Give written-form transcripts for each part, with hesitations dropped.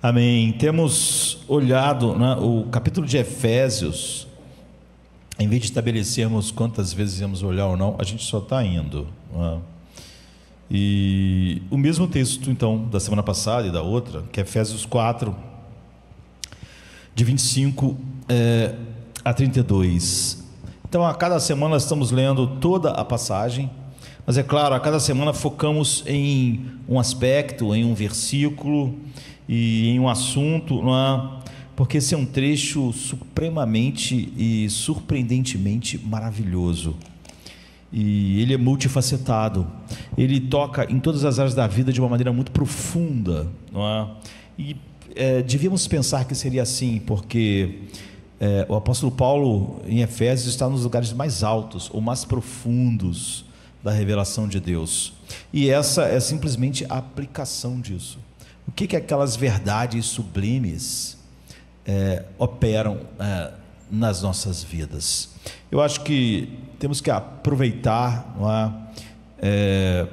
Amém. Temos olhado, né, o capítulo de Efésios. Em vez de estabelecermos quantas vezes íamos olhar ou não, a gente só está indo, né? E o mesmo texto, então, da semana passada e da outra, que é Efésios 4, de 25 a 32. Então, a cada semana estamos lendo toda a passagem, mas é claro, a cada semana focamos em um aspecto, em um versículo e em um assunto, não é? Porque esse é um trecho supremamente e surpreendentemente maravilhoso. E ele é multifacetado. Ele toca em todas as áreas da vida de uma maneira muito profunda, não é? E devíamos pensar que seria assim, porque o apóstolo Paulo, em Efésios, está nos lugares mais altos ou mais profundos da revelação de Deus. E essa é simplesmente a aplicação disso. O que aquelas verdades sublimes operam nas nossas vidas? Eu acho que temos que aproveitar, não é?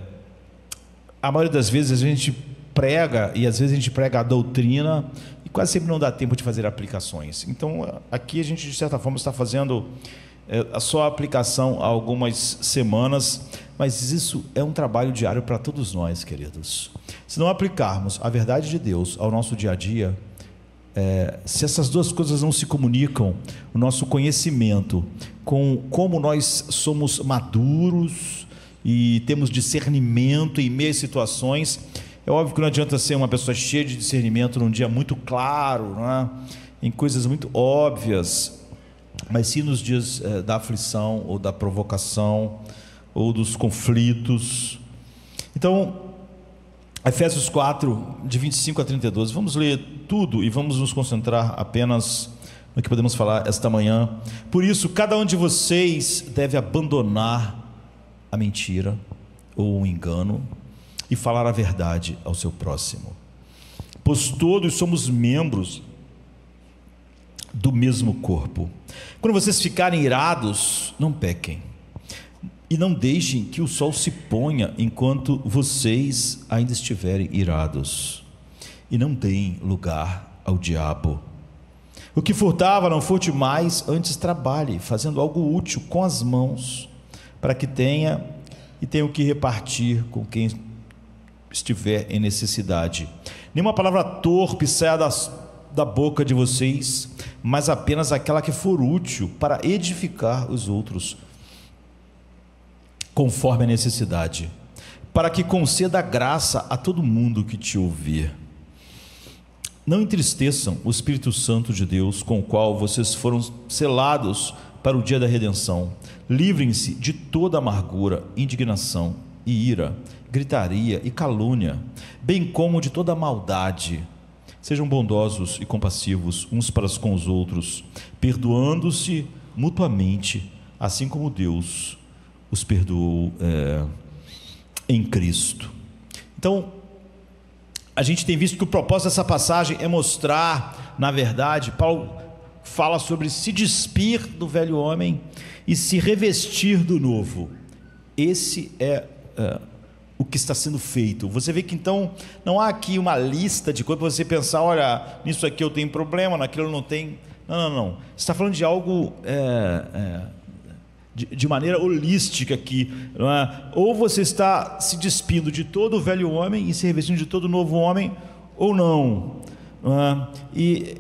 A maioria das vezes a gente prega, e às vezes a gente prega a doutrina e quase sempre não dá tempo de fazer aplicações. Então aqui a gente, de certa forma, está fazendo a só aplicação há algumas semanas, mas isso é um trabalho diário para todos nós, queridos. Se não aplicarmos a verdade de Deus ao nosso dia a dia, se essas duas coisas não se comunicam, o nosso conhecimento com como nós somos maduros e temos discernimento em meio a situações, é óbvio que não adianta ser uma pessoa cheia de discernimento num dia muito claro, não é? Em coisas muito óbvias, mas sim nos dias da aflição ou da provocação ou dos conflitos. Então, Efésios 4, de 25 a 32, vamos ler tudo e vamos nos concentrar apenas no que podemos falar esta manhã. Por isso, cada um de vocês deve abandonar a mentira ou o engano e falar a verdade ao seu próximo, pois todos somos membros do mesmo corpo. Quando vocês ficarem irados, não pequem, e não deixem que o sol se ponha enquanto vocês ainda estiverem irados, e não deem lugar ao diabo. O que furtava, não furte mais, antes trabalhe, fazendo algo útil com as mãos, para que tenha o que repartir com quem estiver em necessidade. Nenhuma palavra torpe saia da boca de vocês, mas apenas aquela que for útil para edificar os outros, conforme a necessidade, para que conceda graça a todo mundo que te ouvir. Não entristeçam o Espírito Santo de Deus, com o qual vocês foram selados para o dia da redenção. Livrem-se de toda amargura, indignação e ira, gritaria e calúnia, bem como de toda maldade. Sejam bondosos e compassivos uns para com os outros, perdoando-se mutuamente, assim como Deus os perdoou em Cristo. Então, a gente tem visto que o propósito dessa passagem é mostrar, na verdade, Paulo fala sobre se despir do velho homem e se revestir do novo. Esse é o que está sendo feito. Você vê que então não há aqui uma lista de coisas para você pensar, olha, nisso aqui eu tenho problema, naquilo eu não tenho. Não. Você está falando de algo de maneira holística aqui, não é? Ou você está se despindo de todo o velho homem e se revestindo de todo o novo homem, ou não é? E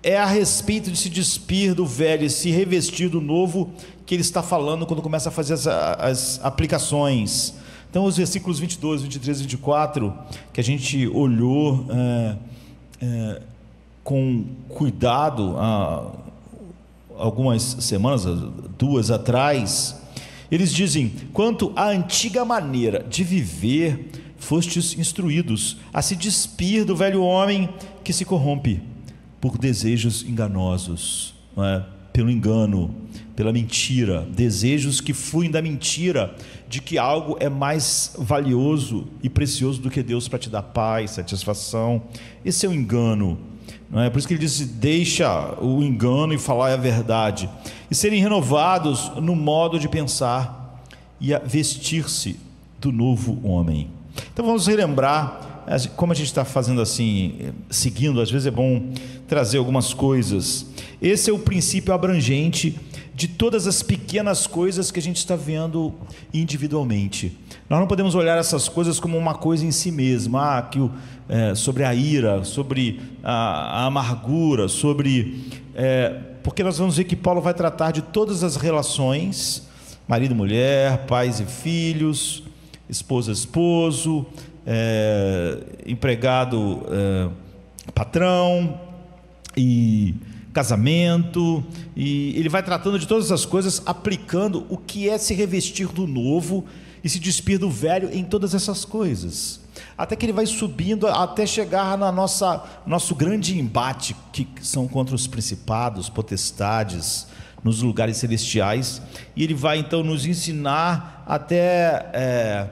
é a respeito de se despir do velho e se revestir do novo que ele está falando quando começa a fazer as aplicações. Então, os versículos 22, 23 e 24, que a gente olhou com cuidado algumas semanas, 2 atrás, eles dizem: quanto à antiga maneira de viver, fostes instruídos a se despir do velho homem que se corrompe por desejos enganosos, não é? Pelo engano, pela mentira, desejos que fluem da mentira, de que algo é mais valioso e precioso do que Deus para te dar paz, satisfação. Esse é o engano, não é? Por isso que ele diz: deixa o engano e falar a verdade, e serem renovados no modo de pensar e a vestir-se do novo homem. Então vamos relembrar como a gente está fazendo assim, seguindo, às vezes é bom trazer algumas coisas. Esse é o princípio abrangente de todas as pequenas coisas que a gente está vendo individualmente. Nós não podemos olhar essas coisas como uma coisa em si mesma, sobre a ira, sobre a amargura, porque nós vamos ver que Paulo vai tratar de todas as relações, marido e mulher, pais e filhos, esposa e esposo, empregado, patrão, e casamento, e ele vai tratando de todas as coisas, aplicando o que é se revestir do novo e se despir do velho em todas essas coisas, até que ele vai subindo até chegar na nosso grande embate, que são contra os principados, potestades, nos lugares celestiais, e ele vai então nos ensinar até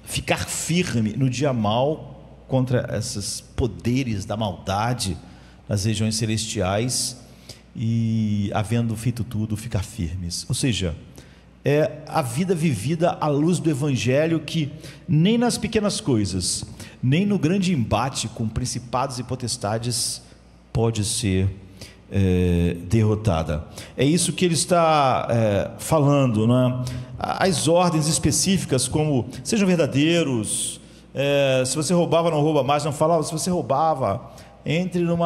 ficar firme no dia mau contra esses poderes da maldade nas regiões celestiais, e havendo feito tudo, ficar firmes. Ou seja, é a vida vivida à luz do Evangelho, que nem nas pequenas coisas, nem no grande embate com principados e potestades pode ser derrotada. É isso que ele está falando, né? As ordens específicas, como sejam verdadeiros, se você roubava, não rouba mais. Não falava, se você roubava, entre num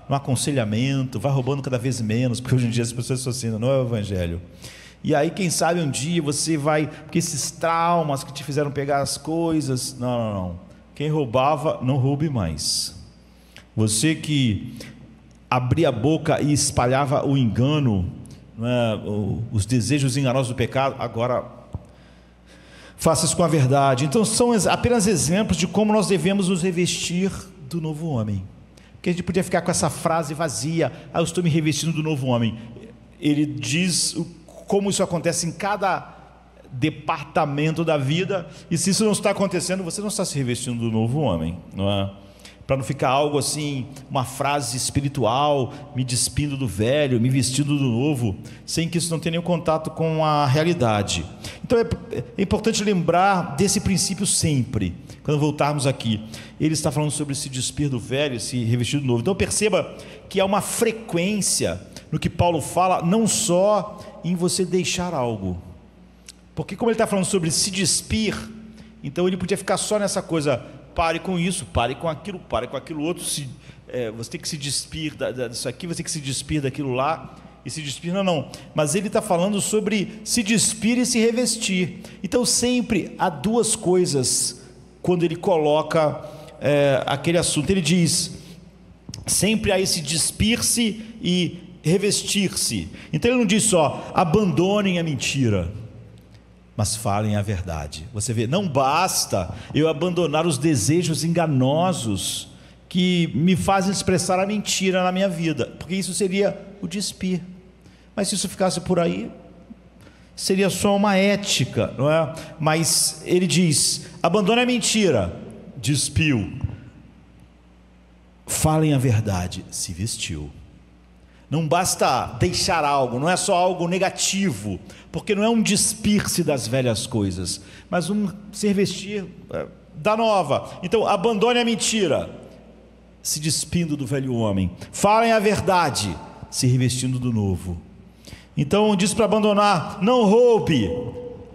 aconselhamento, vai roubando cada vez menos, porque hoje em dia as pessoas estão assim, não é o Evangelho. E aí, quem sabe um dia você vai, porque esses traumas que te fizeram pegar as coisas, não. Quem roubava, não roube mais. Você que abria a boca e espalhava o engano, né, os desejos enganosos do pecado, agora faça isso com a verdade. Então são apenas exemplos de como nós devemos nos revestir do novo homem, porque a gente podia ficar com essa frase vazia: eu estou me revestindo do novo homem. Ele diz como isso acontece em cada departamento da vida, e se isso não está acontecendo, você não está se revestindo do novo homem, não é? Para não ficar algo assim, uma frase espiritual, me despindo do velho, me vestindo do novo, sem que isso não tenha nenhum contato com a realidade. Então é importante lembrar desse princípio sempre, quando voltarmos aqui. Ele está falando sobre se despir do velho, se revestir do novo. Então perceba que há uma frequência no que Paulo fala, não só em você deixar algo, porque como ele está falando sobre se despir, então ele podia ficar só nessa coisa: pare com isso, pare com aquilo outro, você tem que se despir disso aqui, você tem que se despir daquilo lá, e se despir, não, mas ele está falando sobre se despir e se revestir. Então sempre há duas coisas quando ele coloca aquele assunto. Ele diz, sempre há esse despir-se e revestir-se. Então ele não diz só, abandonem a mentira, mas falem a verdade. Você vê, não basta eu abandonar os desejos enganosos que me fazem expressar a mentira na minha vida, porque isso seria o despir. Mas se isso ficasse por aí, seria só uma ética, não é? Mas ele diz, abandone a mentira, despiu. Falem a verdade, se vestiu. Não basta deixar algo, não é só algo negativo, porque não é um despir-se das velhas coisas, mas um se vestir da nova. Então abandone a mentira, se despindo do velho homem. Falem a verdade, se revestindo do novo. Então diz para abandonar, não roube,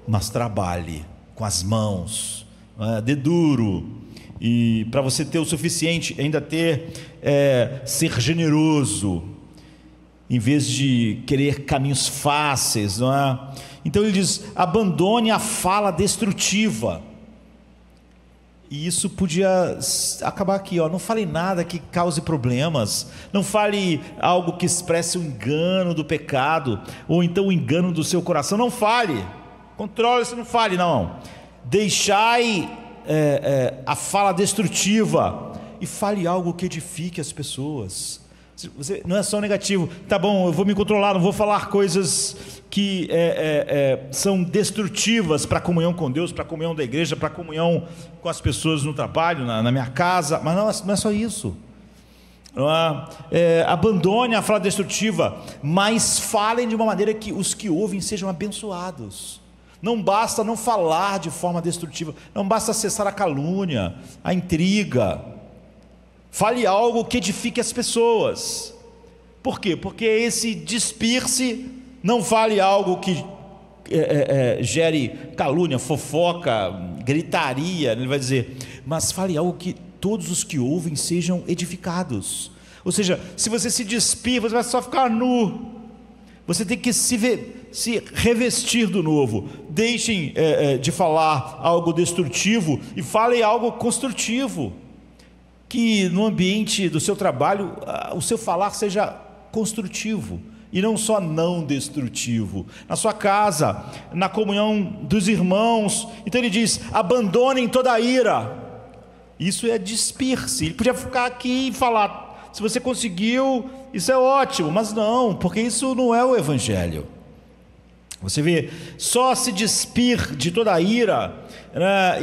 mas trabalhe com as mãos, dê duro, e para você ter o suficiente, ainda ser generoso, em vez de querer caminhos fáceis, não é? Então ele diz, abandone a fala destrutiva. E isso podia acabar aqui, ó. Não fale nada que cause problemas, não fale algo que expresse o engano do pecado, ou então o engano do seu coração. Não fale, controle-se, não fale, não. Deixai a fala destrutiva e fale algo que edifique as pessoas. Você não é só negativo, tá bom, eu vou me controlar, não vou falar coisas que são destrutivas para a comunhão com Deus, para a comunhão da igreja, para a comunhão com as pessoas no trabalho, na minha casa, mas não é só isso. Abandone a fala destrutiva, mas falem de uma maneira que os que ouvem sejam abençoados. Não basta não falar de forma destrutiva, não basta cessar a calúnia, a intriga. Fale algo que edifique as pessoas. Por quê? Porque esse despir-se, não fale algo que gere calúnia, fofoca, gritaria, ele vai dizer, mas fale algo que todos os que ouvem sejam edificados. Ou seja, se você se despir, você vai só ficar nu. Você tem que se revestir do novo. Deixem de falar algo destrutivo e falem algo construtivo. Que no ambiente do seu trabalho, o seu falar seja construtivo e não só não destrutivo. Na sua casa, na comunhão dos irmãos. Então ele diz, abandonem toda a ira. Isso é despir-se. Ele podia ficar aqui e falar, se você conseguiu, isso é ótimo, mas não, porque isso não é o Evangelho. Você vê, só se despir de toda a ira,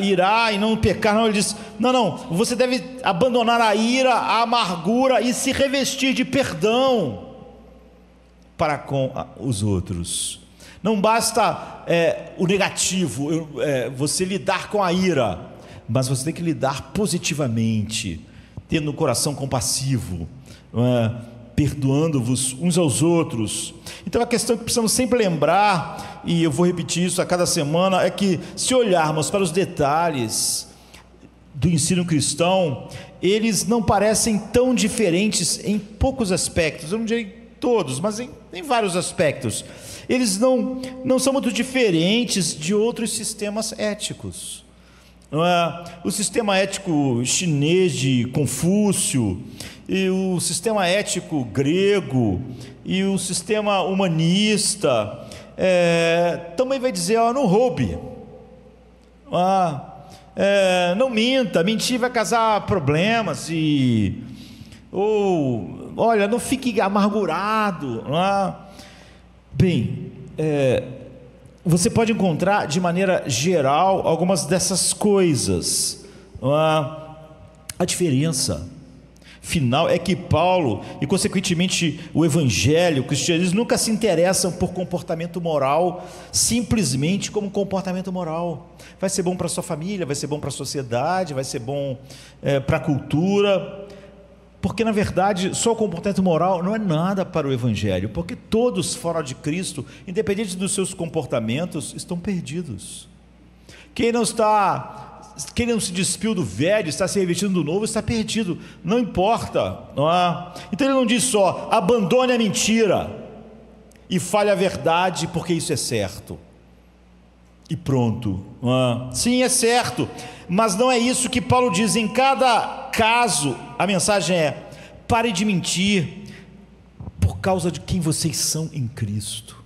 irá e não pecar, não, ele diz, não, você deve abandonar a ira, a amargura e se revestir de perdão para com os outros. Não basta o negativo, você lidar com a ira, mas você tem que lidar positivamente, tendo um coração compassivo, perdoando-vos uns aos outros. Então a questão que precisamos sempre lembrar, e eu vou repetir isso a cada semana, é que se olharmos para os detalhes do ensino cristão, eles não parecem tão diferentes em poucos aspectos, eu não direi todos, mas em vários aspectos. Eles não são muito diferentes de outros sistemas éticos. O sistema ético chinês de Confúcio, e o sistema ético grego, e o sistema humanista, também vai dizer, não roube, não minta, mentir vai causar problemas, olha, não fique amargurado. Bem, você pode encontrar de maneira geral algumas dessas coisas. A diferença final é que Paulo e consequentemente o Evangelho, o cristianismo nunca se interessam por comportamento moral simplesmente como comportamento moral. Vai ser bom para a sua família, vai ser bom para a sociedade, vai ser bom para a cultura, porque na verdade só o comportamento moral não é nada para o Evangelho, porque todos fora de Cristo, independente dos seus comportamentos, estão perdidos. Quem não se despiu do velho, está se revestindo do novo, está perdido, não importa, não é? Então ele não diz só, abandone a mentira e fale a verdade, porque isso é certo, e pronto, não é? Sim, é certo, mas não é isso que Paulo diz. Em cada caso, a mensagem é, pare de mentir, por causa de quem vocês são em Cristo,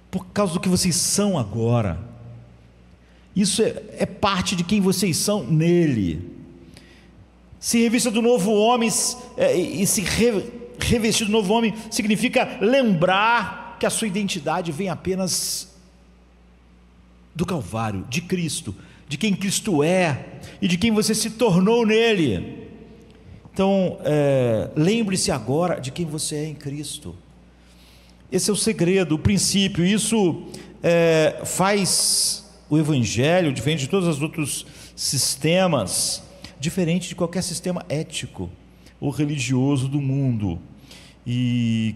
por causa do que vocês são agora. Isso é parte de quem vocês são nele. Se revista do novo homem, e se revestir do novo homem significa lembrar que a sua identidade vem apenas do Calvário, de Cristo, de quem Cristo é e de quem você se tornou nele. Então, lembre-se agora de quem você é em Cristo. Esse é o segredo, o princípio. Isso faz o Evangelho, diferente de todos os outros sistemas, diferente de qualquer sistema ético ou religioso do mundo. E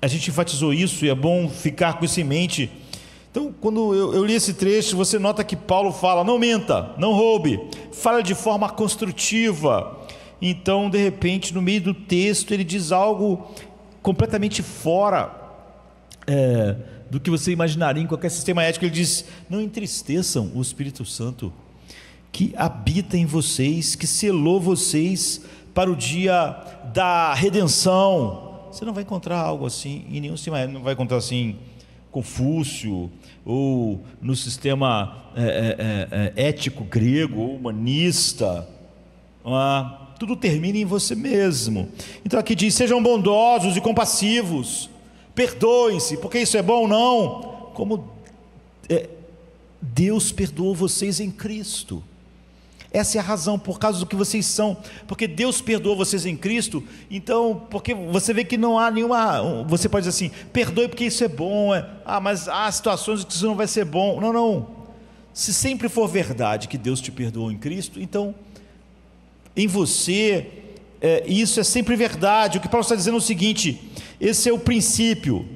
a gente enfatizou isso, e é bom ficar com isso em mente. Então, quando eu li esse trecho, você nota que Paulo fala, não minta, não roube, fala de forma construtiva. Então, de repente, no meio do texto, ele diz algo completamente fora do que você imaginaria em qualquer sistema ético. Ele diz, não entristeçam o Espírito Santo, que habita em vocês, que selou vocês para o dia da redenção. Você não vai encontrar algo assim em nenhum sistema ético, não vai encontrar assim Confúcio, ou no sistema ético grego, ou humanista. Tudo termina em você mesmo. Então aqui diz, sejam bondosos e compassivos, perdoem-se, porque isso é bom? Não, como Deus perdoou vocês em Cristo. Essa é a razão, por causa do que vocês são, porque Deus perdoou vocês em Cristo. Então, porque você vê que não há nenhuma, você pode dizer assim, perdoe porque isso é bom, mas há situações que isso não vai ser bom. Não, não, se sempre for verdade que Deus te perdoou em Cristo, então em você, isso é sempre verdade. O que Paulo está dizendo é o seguinte: esse é o princípio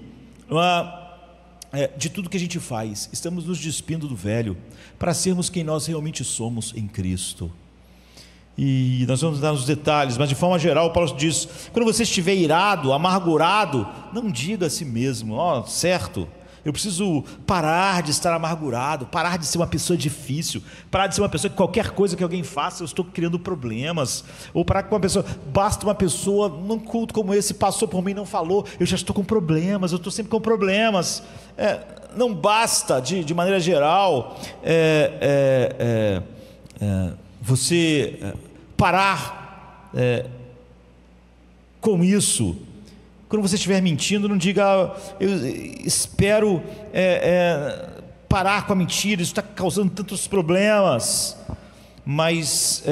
de tudo que a gente faz. Estamos nos despindo do velho para sermos quem nós realmente somos em Cristo. E nós vamos dar os detalhes, mas de forma geral Paulo diz: quando você estiver irado, amargurado, não diga a si mesmo, certo, eu preciso parar de estar amargurado, parar de ser uma pessoa difícil, parar de ser uma pessoa que qualquer coisa que alguém faça eu estou criando problemas, ou parar com uma pessoa, basta uma pessoa num culto como esse, passou por mim e não falou, eu já estou com problemas, eu estou sempre com problemas. Não basta, de maneira geral, você parar com isso. Quando você estiver mentindo, não diga: eu espero parar com a mentira, isso está causando tantos problemas. Mas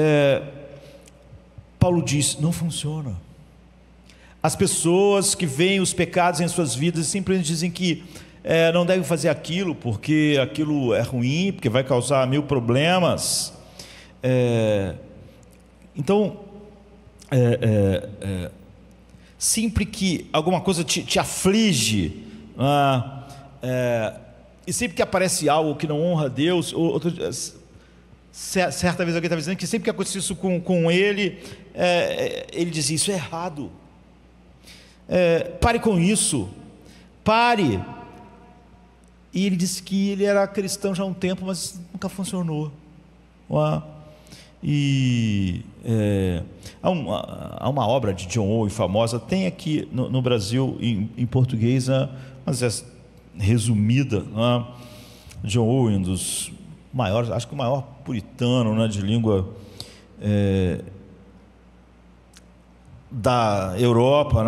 Paulo diz: não funciona. As pessoas que veem os pecados em suas vidas simplesmente dizem que não devem fazer aquilo porque aquilo é ruim, porque vai causar 1000 problemas. Então, sempre que alguma coisa te aflige, e sempre que aparece algo que não honra a Deus, certa vez alguém estava dizendo que sempre que acontece isso com ele, ele dizia: isso é errado, pare com isso, pare. E ele disse que ele era cristão já há um tempo, mas nunca funcionou. E há uma obra de John Owen famosa, tem aqui no Brasil em português, mas é resumida. John Owen, um dos maiores, acho que o maior puritano de língua da Europa,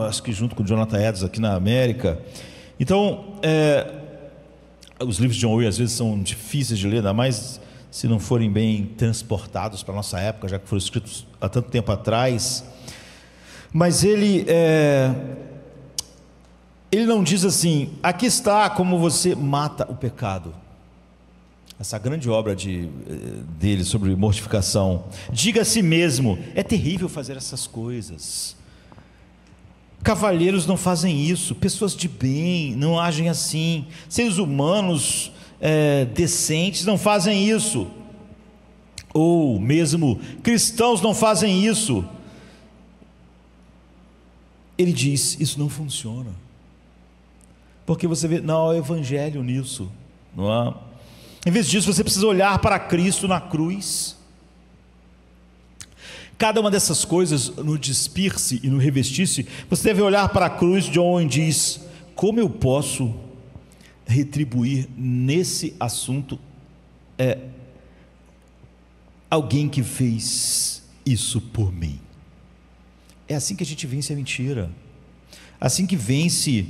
acho que junto com Jonathan Edwards aqui na América. Então, os livros de John Owen às vezes são difíceis de ler, ainda mais se não forem bem transportados para a nossa época, já que foram escritos há tanto tempo atrás. Mas ele não diz assim: aqui está como você mata o pecado. Essa grande obra dele sobre mortificação. Diga a si mesmo: é terrível fazer essas coisas. Cavalheiros não fazem isso, pessoas de bem não agem assim, seres humanos decentes não fazem isso, ou mesmo cristãos não fazem isso. Ele diz: isso não funciona, porque você vê, não há evangelho nisso, não há. Em vez disso, você precisa olhar para Cristo na cruz. Cada uma dessas coisas, no despir-se e no revestir-se, você deve olhar para a cruz. John Owen diz: como eu posso retribuir nesse assunto alguém que fez isso por mim? É assim que a gente vence a mentira, assim que vence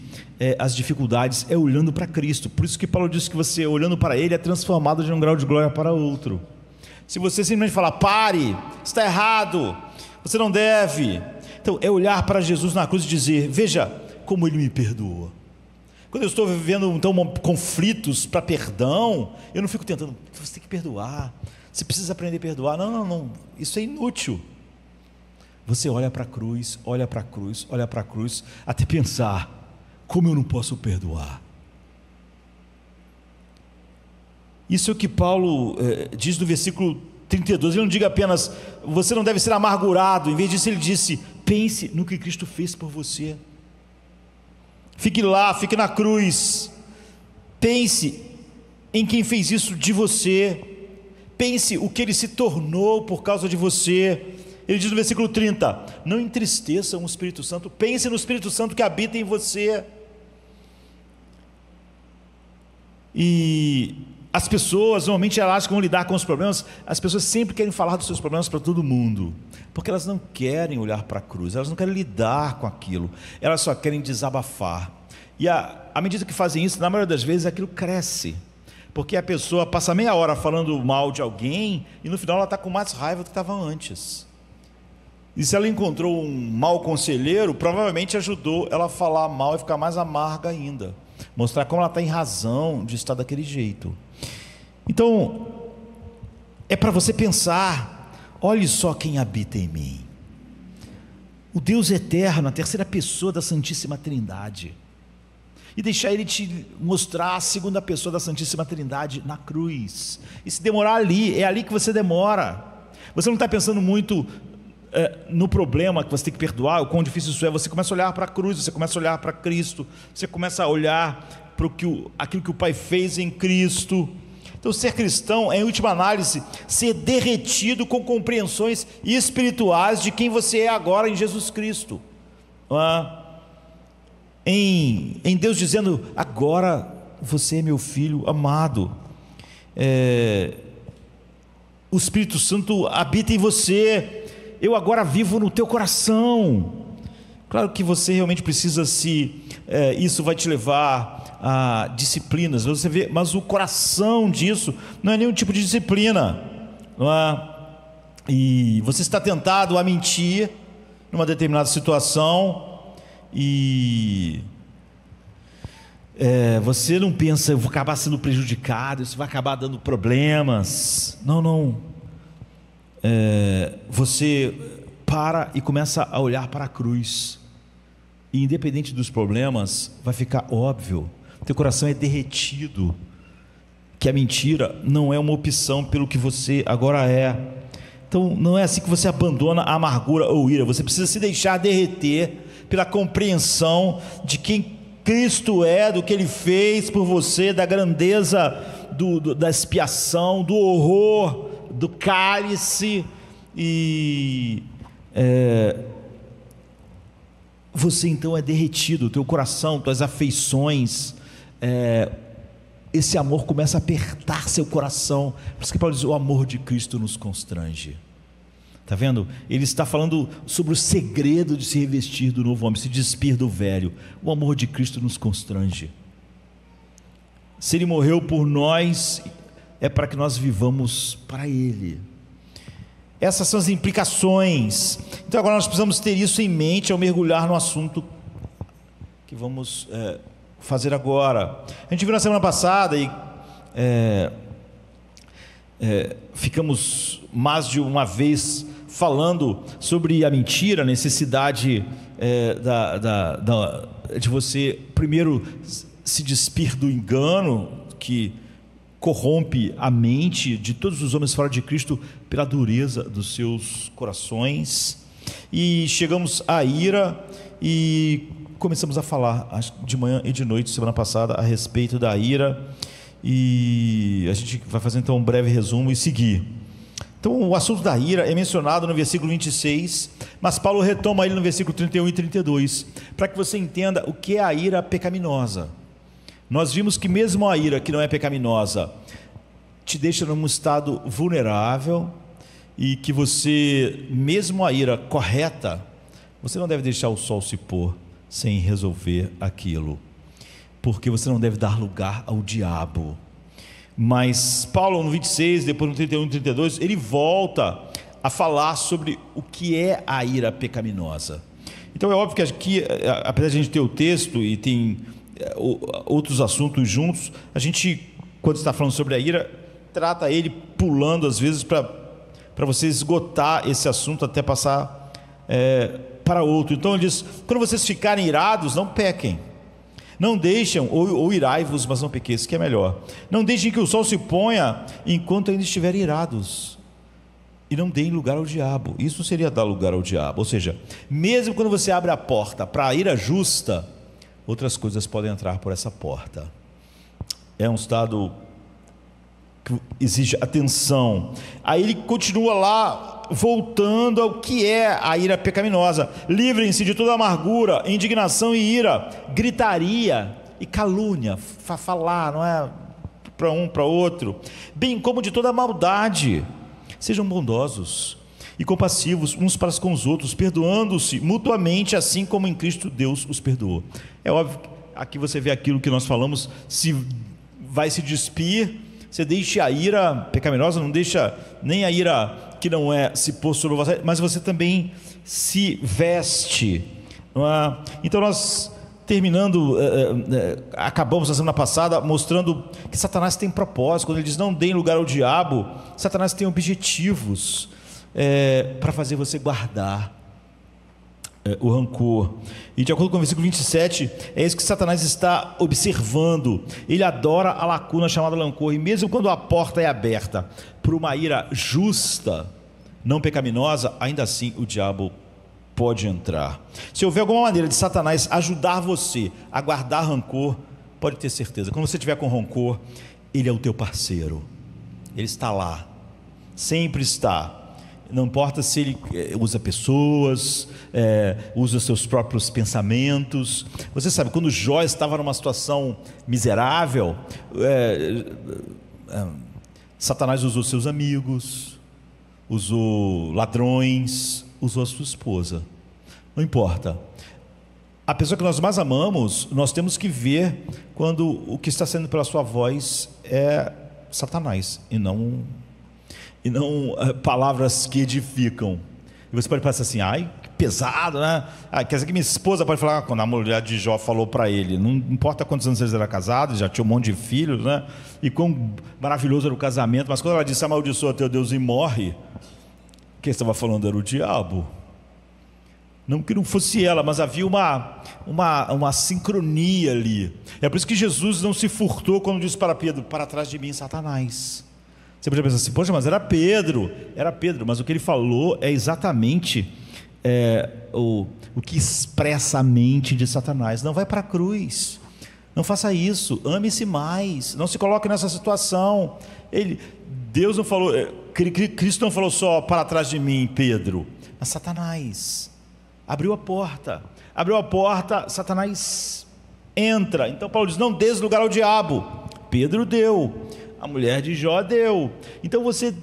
as dificuldades, olhando para Cristo. Por isso que Paulo diz que você, olhando para Ele, é transformado de um grau de glória para outro. Se você simplesmente falar: pare, está errado, você não deve, então é olhar para Jesus na cruz e dizer: veja como Ele me perdoou. Quando eu estou vivendo então conflitos para perdão, eu não fico tentando: você tem que perdoar, você precisa aprender a perdoar. Não, isso é inútil. Você olha para a cruz, olha para a cruz, olha para a cruz, até pensar: como eu não posso perdoar? Isso é o que Paulo diz no versículo 32. Ele não diga apenas: você não deve ser amargurado. Em vez disso, ele disse: pense no que Cristo fez por você. Fique lá, fique na cruz. Pense em quem fez isso de você. Pense o que Ele se tornou por causa de você. Ele diz no versículo 30: não entristeçam o Espírito Santo. Pense no Espírito Santo que habita em você. E as pessoas, normalmente, elas acham que vão lidar com os problemas. As pessoas sempre querem falar dos seus problemas para todo mundo, porque elas não querem olhar para a cruz, elas não querem lidar com aquilo, elas só querem desabafar. E à medida que fazem isso, na maioria das vezes, aquilo cresce, porque a pessoa passa meia hora falando mal de alguém e no final ela está com mais raiva do que estava antes. E se ela encontrou um mau conselheiro, provavelmente ajudou ela a falar mal e ficar mais amarga ainda, mostrar como ela tem razão de estar daquele jeito. Então, é para você pensar: olhe só quem habita em mim, o Deus eterno, a terceira pessoa da Santíssima Trindade, e deixar Ele te mostrar a segunda pessoa da Santíssima Trindade na cruz. E se demorar ali, é ali que você demora. Você não está pensando muito no problema que você tem que perdoar, o quão difícil isso é. Você começa a olhar para a cruz, você começa a olhar para Cristo, você começa a olhar para aquilo que o Pai fez em Cristo. Então, ser cristão é, em última análise, ser derretido com compreensões espirituais de quem você é agora em Jesus Cristo. Em Deus dizendo: agora você é meu filho amado, o Espírito Santo habita em você, eu agora vivo no teu coração. Claro que você realmente precisa isso vai te levar a disciplinas, você vê, mas o coração disso não é nenhum tipo de disciplina, não é? E você está tentado a mentir numa determinada situação e você não pensa: eu vou acabar sendo prejudicado, isso vai acabar dando problemas. Não. Você para e começa a olhar para a cruz, e independente dos problemas, vai ficar óbvio, teu coração é derretido, que a mentira não é uma opção pelo que você agora é. Então não é assim que você abandona a amargura ou ira, você precisa se deixar derreter pela compreensão de quem Cristo é, do que Ele fez por você, da grandeza da expiação, do horror do cálice. E você então é derretido, o teu coração, tuas afeições, esse amor começa a apertar seu coração. Por isso que Paulo diz: o amor de Cristo nos constrange. Está vendo? Ele está falando sobre o segredo de se revestir do novo homem, se despir do velho. O amor de Cristo nos constrange. Se Ele morreu por nós, é para que nós vivamos para Ele. Essas são as implicações. Então agora nós precisamos ter isso em mente ao mergulhar no assunto que vamos fazer agora. A gente viu na semana passada e ficamos mais de uma vez falando sobre a mentira, a necessidade de você primeiro se despir do engano que corrompe a mente de todos os homens fora de Cristo pela dureza dos seus corações. E chegamos à ira e começamos a falar de manhã e de noite, semana passada, a respeito da ira, e a gente vai fazer então um breve resumo e seguir. Então o assunto da ira é mencionado no versículo 26, mas Paulo retoma ele no versículo 31 e 32, para que você entenda o que é a ira pecaminosa. Nós vimos que mesmo a ira que não é pecaminosa te deixa num estado vulnerável, e que você, mesmo a ira correta, você não deve deixar o sol se pôr sem resolver aquilo, porque você não deve dar lugar ao diabo. Mas Paulo no 26, depois no 31 e 32, ele volta a falar sobre o que é a ira pecaminosa. Então é óbvio que aqui, apesar de a gente ter o texto e tem outros assuntos juntos, a gente, quando está falando sobre a ira, trata ele pulando às vezes para você esgotar esse assunto até passar para outro. Então ele diz: quando vocês ficarem irados, não pequem. Não deixem, ou irai-vos, mas não pequeis, que é melhor. Não deixem que o sol se ponha enquanto ainda estiverem irados, e não deem lugar ao diabo. Isso seria dar lugar ao diabo. Ou seja, mesmo quando você abre a porta para a ira justa, outras coisas podem entrar por essa porta. É um estado que exige atenção. Aí ele continua lá, voltando ao que é a ira pecaminosa: livrem-se de toda amargura, indignação e ira, gritaria e calúnia, falar, não é, para um para outro, bem como de toda maldade. Sejam bondosos e compassivos uns para com os outros, perdoando-se mutuamente, assim como em Cristo Deus os perdoou. É óbvio que aqui você vê aquilo que nós falamos: se vai se despir Você deixa a ira pecaminosa, não deixa nem a ira que não é se pôr sobre você, mas você também se veste. Não é? Então nós acabamos na semana passada mostrando que Satanás tem propósito. Quando ele diz não dê lugar ao diabo, Satanás tem objetivos para fazer você guardar o rancor. E de acordo com o versículo 27, é isso que Satanás está observando. Ele adora a lacuna chamada rancor, e mesmo quando a porta é aberta por uma ira justa, não pecaminosa, ainda assim o diabo pode entrar. Se houver alguma maneira de Satanás ajudar você a guardar rancor, pode ter certeza, quando você estiver com rancor, ele é o teu parceiro, ele está lá, sempre está. Não importa se ele usa pessoas, usa seus próprios pensamentos. Você sabe, quando Jó estava numa situação miserável, Satanás usou seus amigos, usou ladrões, usou a sua esposa. Não importa. A pessoa que nós mais amamos, nós temos que ver quando o que está sendo pela sua voz é Satanás e não palavras que edificam. E você pode pensar assim, ai, que pesado, né? Quer dizer que minha esposa pode falar, quando a mulher de Jó falou para ele, não importa quantos anos eles eram casados, já tinha um monte de filhos, né? E quão maravilhoso era o casamento, mas quando ela disse, amaldiçoa teu Deus e morre, quem estava falando era o diabo. Não que não fosse ela, mas havia uma sincronia ali. É por isso que Jesus não se furtou quando disse para Pedro, para trás de mim, Satanás. Você podia pensar assim, poxa, mas era Pedro, mas o que ele falou é exatamente o que expressa a mente de Satanás. Não vai para a cruz, não faça isso, ame-se mais, não se coloque nessa situação. Deus não falou, Cristo não falou só para trás de mim, Pedro, mas Satanás abriu a porta, Satanás entra. Então Paulo diz, não dês lugar ao diabo. Pedro deu, a mulher de Jó deu. Então você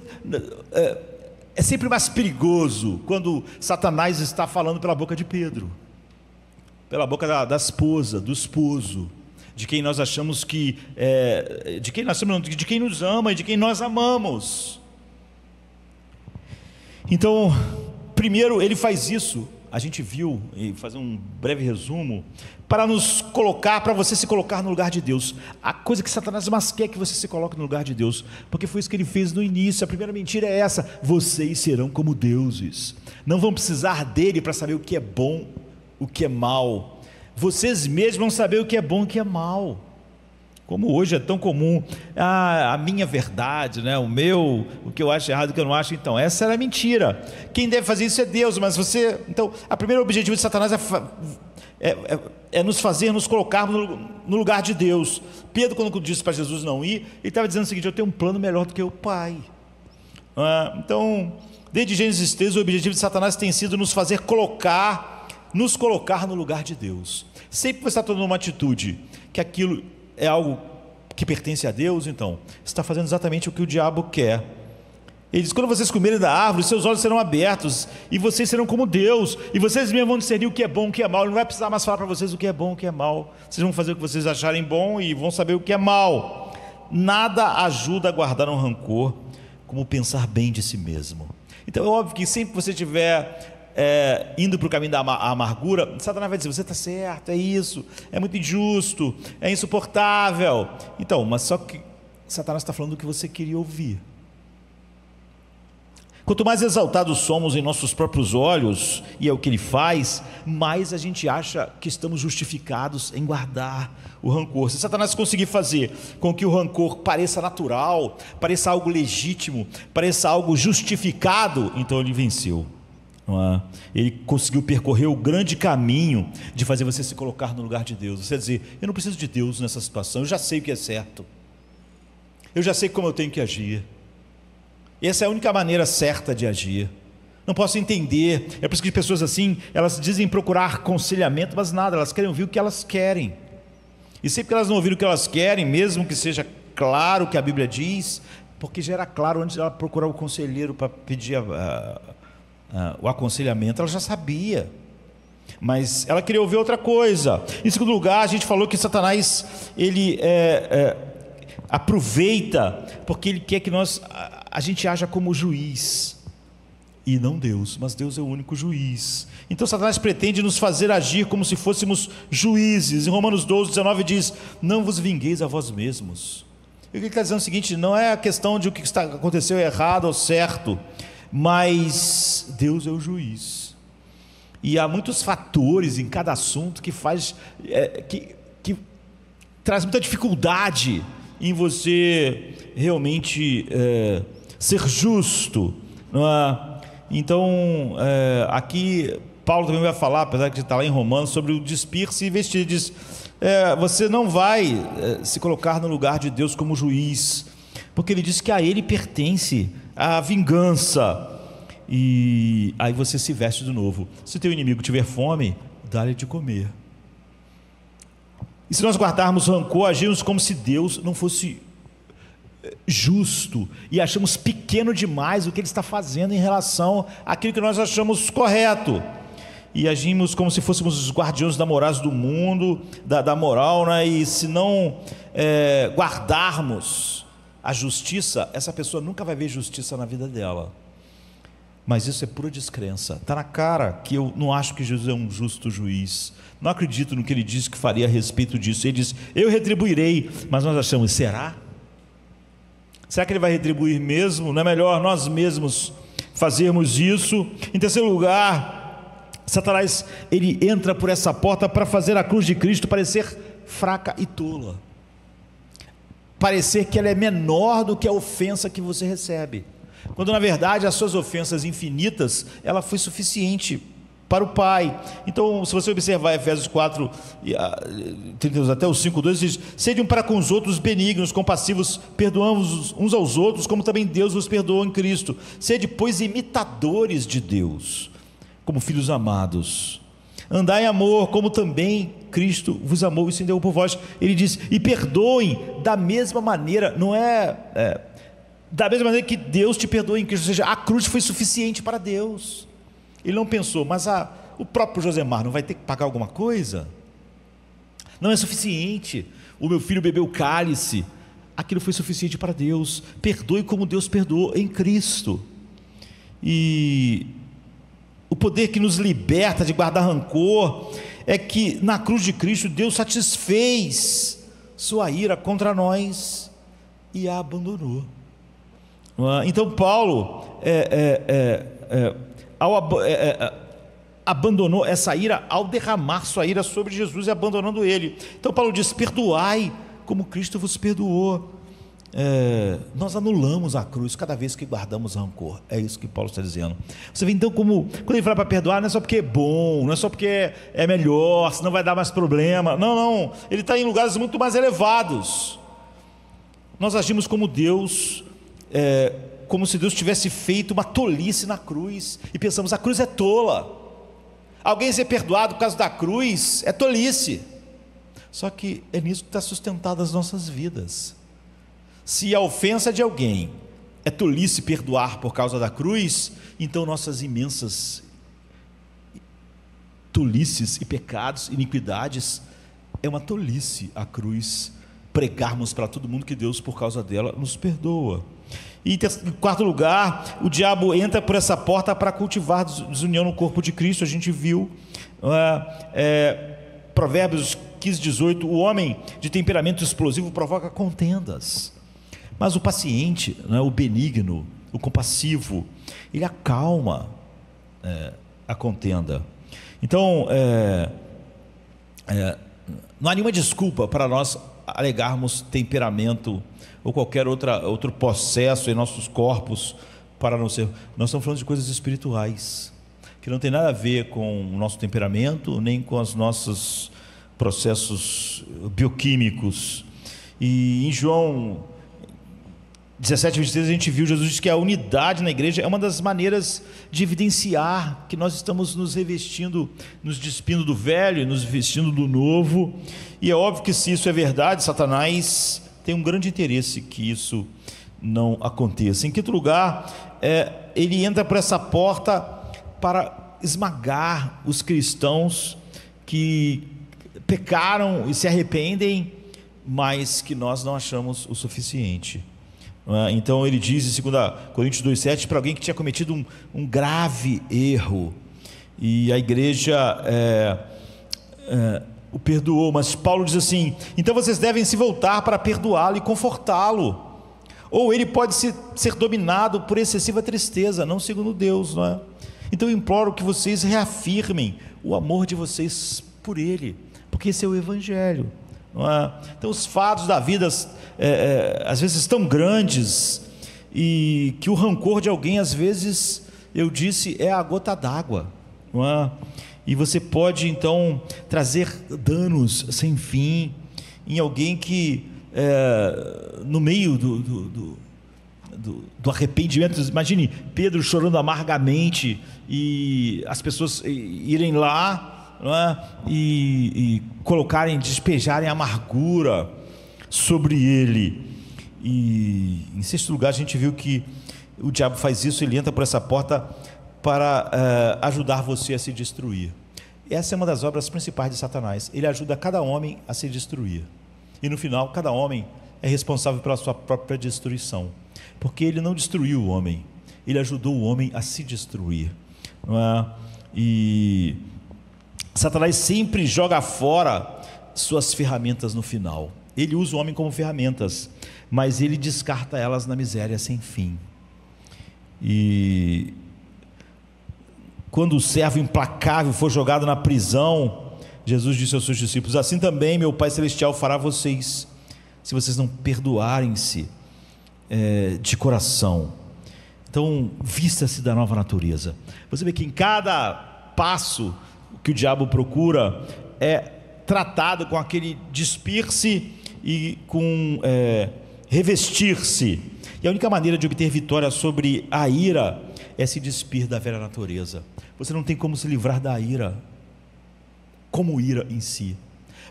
é sempre mais perigoso quando Satanás está falando pela boca de Pedro, pela boca da esposa, do esposo, de quem nós achamos que de quem nos ama e de quem nós amamos. Então, primeiro ele faz isso, a gente viu, e fazer um breve resumo, para você se colocar no lugar de Deus. A coisa que Satanás mais quer é que você se coloque no lugar de Deus, porque foi isso que ele fez no início. A primeira mentira é essa: vocês serão como deuses, não vão precisar dele para saber o que é bom, o que é mal, vocês mesmos vão saber o que é bom e o que é mal. Como hoje é tão comum, a minha verdade, né? O que eu acho errado, o que eu não acho. Então, essa era a mentira. Quem deve fazer isso é Deus, mas você... Então, o primeiro objetivo de Satanás é nos fazer, nos colocarmos no lugar de Deus. Pedro, quando disse para Jesus não ir, ele estava dizendo o seguinte: eu tenho um plano melhor do que o Pai. Então, desde Gênesis 3, o objetivo de Satanás tem sido nos colocar no lugar de Deus. Sempre que você está tomando uma atitude que aquilo é algo que pertence a Deus, então você está fazendo exatamente o que o diabo quer. Ele diz: quando vocês comerem da árvore, seus olhos serão abertos e vocês serão como Deus, e vocês mesmos vão discernir o que é bom e o que é mal. Ele não vai precisar mais falar para vocês o que é bom e o que é mal. Vocês vão fazer o que vocês acharem bom e vão saber o que é mal. Nada ajuda a guardar um rancor como pensar bem de si mesmo. Então é óbvio que sempre que você estiver indo para o caminho da amargura, Satanás vai dizer: você está certo, é isso, é muito injusto, é insuportável. Então, mas só que Satanás está falando o que você queria ouvir. Quanto mais exaltados somos em nossos próprios olhos, e é o que ele faz, mais a gente acha que estamos justificados em guardar o rancor. Se Satanás conseguir fazer com que o rancor pareça natural, pareça algo legítimo, pareça algo justificado, então ele venceu. Ele conseguiu percorrer o grande caminho de fazer você se colocar no lugar de Deus. Você dizer: eu não preciso de Deus nessa situação, eu já sei o que é certo, eu já sei como eu tenho que agir. Essa é a única maneira certa de agir. Não posso entender. É por isso que pessoas assim, elas dizem procurar aconselhamento, mas nada, elas querem ouvir o que elas querem. E sempre que elas não ouvirem o que elas querem, mesmo que seja claro o que a Bíblia diz, porque já era claro antes de ela procurar o conselheiro para pedir o aconselhamento, ela já sabia, mas ela queria ouvir outra coisa. Em segundo lugar, a gente falou que Satanás, ele aproveita, porque ele quer que a gente haja como juiz, e não Deus, mas Deus é o único juiz. Então Satanás pretende nos fazer agir como se fôssemos juízes. Em Romanos 12:19 diz: não vos vingueis a vós mesmos. E o que ele está dizendo é o seguinte: não é a questão de o que aconteceu errado ou certo, mas Deus é o juiz. E há muitos fatores em cada assunto que que traz muita dificuldade em você realmente ser justo, não é? Então, aqui Paulo também vai falar, apesar de estar lá em Romanos, sobre o despir-se e vestir. Ele diz: você não vai se colocar no lugar de Deus como juiz, porque ele diz que a ele pertence a vingança. E aí você se veste de novo. Se teu inimigo tiver fome, dá-lhe de comer. E se nós guardarmos rancor, agimos como se Deus não fosse justo, e achamos pequeno demais o que Ele está fazendo em relação àquilo que nós achamos correto, e agimos como se fôssemos os guardiões da moral do mundo, da moral, né? E se não guardarmos a justiça, essa pessoa nunca vai ver justiça na vida dela. Mas isso é pura descrença. Está na cara que eu não acho que Jesus é um justo juiz. Não acredito no que ele disse que faria a respeito disso. Ele diz: eu retribuirei. Mas nós achamos: será? Será que ele vai retribuir mesmo? Não é melhor nós mesmos fazermos isso? Em terceiro lugar, Satanás, ele entra por essa porta para fazer a cruz de Cristo parecer fraca e tola, parecer que ela é menor do que a ofensa que você recebe, quando na verdade as suas ofensas infinitas, ela foi suficiente para o Pai. Então, se você observar Efésios 4, 32 até o 5:2, diz: sejam para com os outros benignos, compassivos, perdoando uns aos outros, como também Deus vos perdoou em Cristo. Sede, pois, imitadores de Deus, como filhos amados. Andai em amor, como também Cristo vos amou e se deu por vós. Ele diz: e perdoem da mesma maneira, da mesma maneira que Deus te perdoou em Cristo. Ou seja, a cruz foi suficiente para Deus. Ele não pensou: mas o próprio Josemar não vai ter que pagar alguma coisa? Não é suficiente o meu filho beber o cálice. Aquilo foi suficiente para Deus. Perdoe como Deus perdoou em Cristo. E o poder que nos liberta de guardar rancor é que na cruz de Cristo Deus satisfez sua ira contra nós e a abandonou. Então Paulo abandonou essa ira ao derramar sua ira sobre Jesus e abandonando ele. Então Paulo diz: perdoai como Cristo vos perdoou. Nós anulamos a cruz cada vez que guardamos rancor. É isso que Paulo está dizendo. Você vê então como, quando ele fala para perdoar, não é só porque é bom, não é só porque é melhor, senão vai dar mais problema. Não, ele está em lugares muito mais elevados. Nós agimos como Deus, como se Deus tivesse feito uma tolice na cruz, e pensamos: a cruz é tola, alguém ser perdoado por causa da cruz é tolice. Só que é nisso que está sustentado as nossas vidas. Se a ofensa de alguém é tolice perdoar por causa da cruz, então nossas imensas tolices e pecados, iniquidades, é uma tolice a cruz pregarmos para todo mundo que Deus, por causa dela, nos perdoa. E em quarto lugar, o diabo entra por essa porta para cultivar desunião no corpo de Cristo. A gente viu Provérbios 15:18, o homem de temperamento explosivo provoca contendas, mas o paciente, o benigno, o compassivo, ele acalma a contenda. Então não há nenhuma desculpa para nós alegarmos temperamento ou qualquer outro processo em nossos corpos para não ser. Nós estamos falando de coisas espirituais, que não tem nada a ver com o nosso temperamento, nem com os nossos processos bioquímicos. E em João 17:23 a gente viu, Jesus diz que a unidade na igreja é uma das maneiras de evidenciar que nós estamos nos revestindo, nos despindo do velho e nos vestindo do novo. E é óbvio que, se isso é verdade, Satanás tem um grande interesse que isso não aconteça. Em quinto lugar, ele entra por essa porta para esmagar os cristãos que pecaram e se arrependem mas que nós não achamos o suficiente. Então ele diz em 2 Coríntios 2,7 para alguém que tinha cometido um grave erro, e a igreja o perdoou, mas Paulo diz assim: então vocês devem se voltar para perdoá-lo e confortá-lo, ou ele pode ser dominado por excessiva tristeza, não segundo Deus, não é? Então eu imploro que vocês reafirmem o amor de vocês por ele, porque esse é o Evangelho, não é? Então os fardos da vida às vezes tão grandes, e que o rancor de alguém, às vezes, eu disse, é a gota d'água, não é? E você pode então trazer danos sem fim em alguém que no meio do arrependimento, imagine Pedro chorando amargamente, e as pessoas irem lá, não é? e despejarem amargura sobre ele. E em sexto lugar, a gente viu que o diabo faz isso, ele entra por essa porta para ajudar você a se destruir. Essa é uma das obras principais de Satanás. Ele ajuda cada homem a se destruir, e no final cada homem é responsável pela sua própria destruição, porque ele não destruiu o homem, ele ajudou o homem a se destruir, não é? E Satanás sempre joga fora suas ferramentas no final. Ele usa o homem como ferramentas, mas ele descarta elas na miséria sem fim. E quando o servo implacável for jogado na prisão, Jesus disse aos seus discípulos: assim também meu Pai Celestial fará vocês, se vocês não perdoarem-se de coração. Então, vista-se da nova natureza. Você vê que em cada passo que o diabo procura é tratado com aquele despir-se e com revestir-se. E a única maneira de obter vitória sobre a ira é se despir da velha natureza. Você não tem como se livrar da ira como ira em si.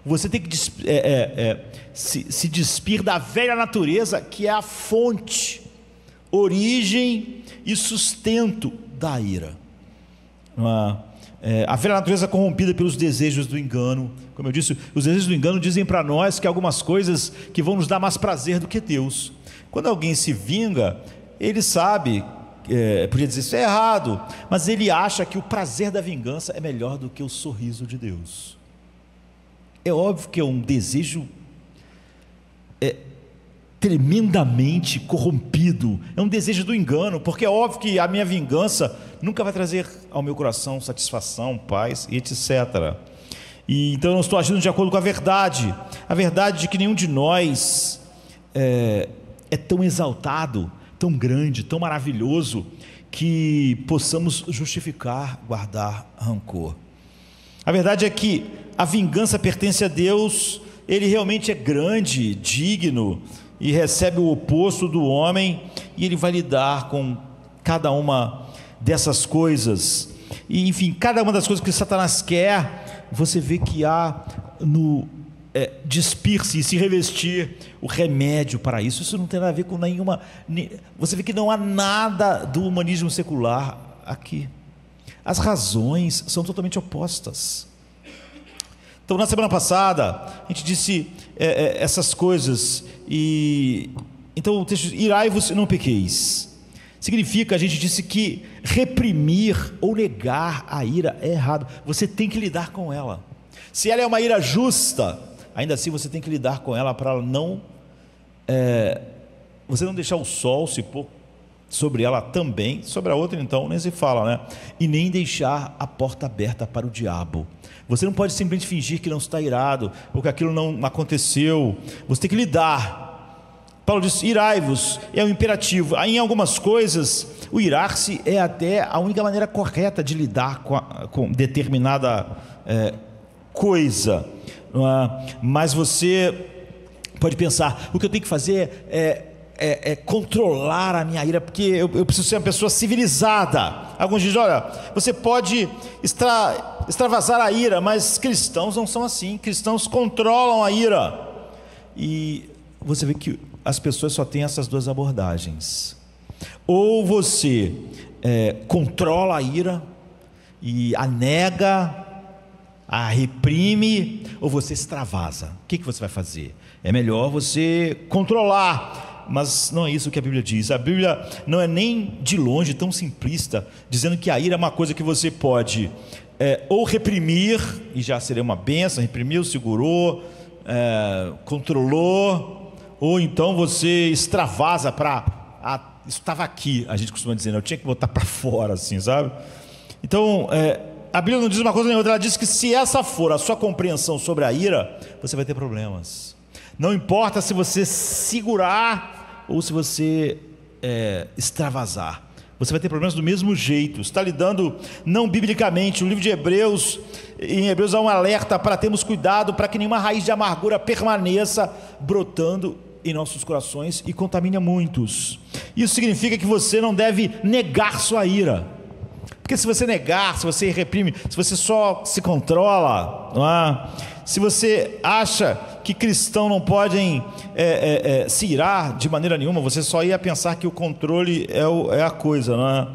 Você tem que se despir da velha natureza, que é a fonte, origem e sustento da ira. A velha natureza corrompida pelos desejos do engano. Como eu disse, os desejos do engano dizem para nós que algumas coisas que vão nos dar mais prazer do que Deus. Quando alguém se vinga, ele sabe, podia dizer isso é errado, mas ele acha que o prazer da vingança é melhor do que o sorriso de Deus. É óbvio que é um desejo tremendamente corrompido, é um desejo do engano, porque é óbvio que a minha vingança nunca vai trazer ao meu coração satisfação, paz, etc. E então eu não estou agindo de acordo com a verdade de que nenhum de nós é tão exaltado, tão grande, tão maravilhoso, que possamos justificar guardar rancor. A verdade é que a vingança pertence a Deus. Ele realmente é grande, digno, e recebe o oposto do homem, e ele vai lidar com cada uma dessas coisas. E enfim, cada uma das coisas que Satanás quer, você vê que há no despir-se e se revestir o remédio para isso. Isso não tem nada a ver com nenhuma. Você vê que não há nada do humanismo secular aqui. As razões são totalmente opostas. Então, na semana passada, a gente disse essas coisas, e então o texto: irai-vos e não pequeis. Significa, a gente disse que reprimir ou negar a ira é errado. Você tem que lidar com ela. Se ela é uma ira justa, ainda assim você tem que lidar com ela para não você não deixar o sol se pôr sobre ela também. Sobre a outra então nem se fala, né? E nem deixar a porta aberta para o diabo. Você não pode simplesmente fingir que não está irado, ou que aquilo não aconteceu. Você tem que lidar. Paulo diz: irai-vos, é um imperativo. Aí, em algumas coisas, o irar-se é até a única maneira correta de lidar com determinada coisa, não é? Mas você pode pensar: o que eu tenho que fazer é controlar a minha ira, porque eu preciso ser uma pessoa civilizada. Alguns dizem: olha, você pode extravasar a ira, mas cristãos não são assim. Cristãos controlam a ira. E você vê que as pessoas só têm essas duas abordagens: ou você controla a ira e a nega reprime ou você extravasa? O que você vai fazer? É melhor você controlar, mas não é isso que a Bíblia diz. A Bíblia não é nem de longe tão simplista, dizendo que a ira é uma coisa que você pode ou reprimir, e já seria uma bênção, reprimiu, segurou, controlou, ou então você extravasa para, isso estava aqui, a gente costuma dizer, né? Eu tinha que botar para fora, assim, sabe? Então, a Bíblia não diz uma coisa nem outra, ela diz que se essa for a sua compreensão sobre a ira, você vai ter problemas. Não importa se você segurar ou se você extravasar, você vai ter problemas do mesmo jeito. Está lidando não biblicamente. O livro de Hebreus, em Hebreus há um alerta para termos cuidado para que nenhuma raiz de amargura permaneça brotando em nossos corações e contamine a muitos. Isso significa que você não deve negar sua ira, porque se você negar, se você reprime, se você só se controla, não é? Se você acha que cristãos não podem se irar de maneira nenhuma, você só ia pensar que o controle é a coisa, não é?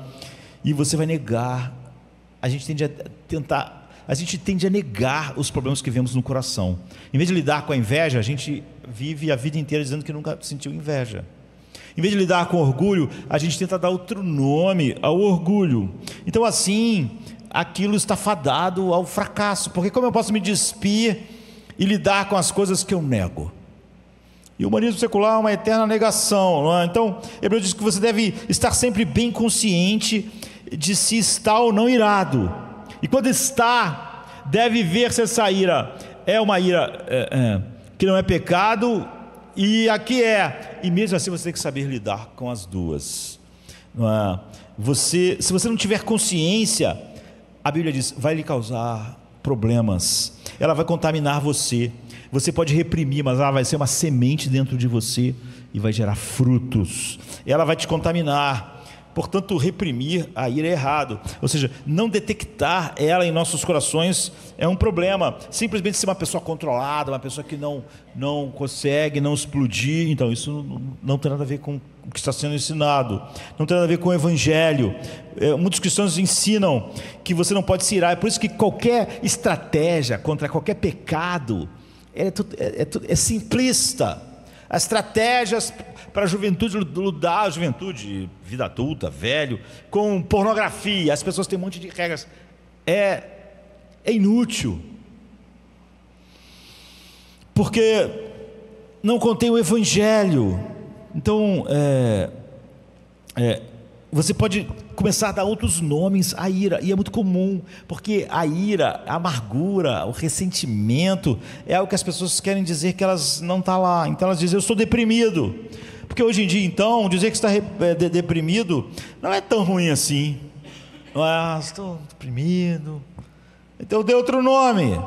E você vai negar. A gente tende a negar os problemas que vemos no coração. Em vez de lidar com a inveja, a gente vive a vida inteira dizendo que nunca sentiu inveja. Em vez de lidar com orgulho, a gente tenta dar outro nome ao orgulho. Então, assim, aquilo está fadado ao fracasso. Porque como eu posso me despir e lidar com as coisas que eu nego? E o humanismo secular é uma eterna negação, não é? Então, Hebreus diz que você deve estar sempre bem consciente de se está ou não irado. E quando está, deve ver se essa ira é uma ira que não é pecado, e aqui e mesmo assim você tem que saber lidar com as duas, não é? Se você não tiver consciência, a Bíblia diz, vai lhe causar problemas, ela vai contaminar você. Você pode reprimir, mas ela vai ser uma semente dentro de você e vai gerar frutos. Ela vai te contaminar. Portanto, reprimir a ira é errado. Ou seja, não detectar ela em nossos corações é um problema. Simplesmente ser uma pessoa controlada, uma pessoa que não consegue não explodir. Então, isso não tem nada a ver com o que está sendo ensinado. Não tem nada a ver com o Evangelho. Muitos cristãos ensinam que você não pode se irar. É por isso que qualquer estratégia contra qualquer pecado é simplista. As estratégias para a juventude, ludar a juventude, vida adulta, velho, com pornografia, as pessoas têm um monte de regras, é inútil, porque não contém o Evangelho. Então, você pode começar a dar outros nomes à ira, e é muito comum, porque a ira, a amargura, o ressentimento é algo que as pessoas querem dizer que elas não estão lá. Então elas dizem, eu estou deprimido, porque hoje em dia, então, dizer que está deprimido não é tão ruim assim. Estou deprimido, então dê outro nome.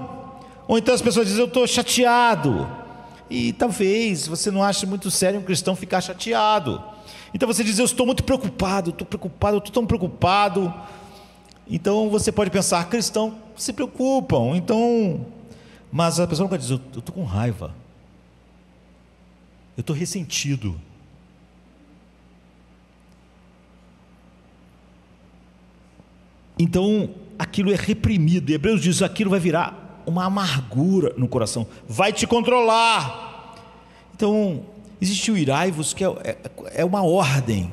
Ou então as pessoas dizem, eu estou chateado, e talvez você não ache muito sério um cristão ficar chateado. Então você diz, eu estou muito preocupado, eu estou tão preocupado. Então você pode pensar, cristãos se preocupam, então, mas a pessoa nunca diz, eu estou com raiva, eu estou ressentido. Então aquilo é reprimido, e Hebreus diz, aquilo vai virar uma amargura no coração, vai te controlar. Então existe o irai-vos, que é uma ordem,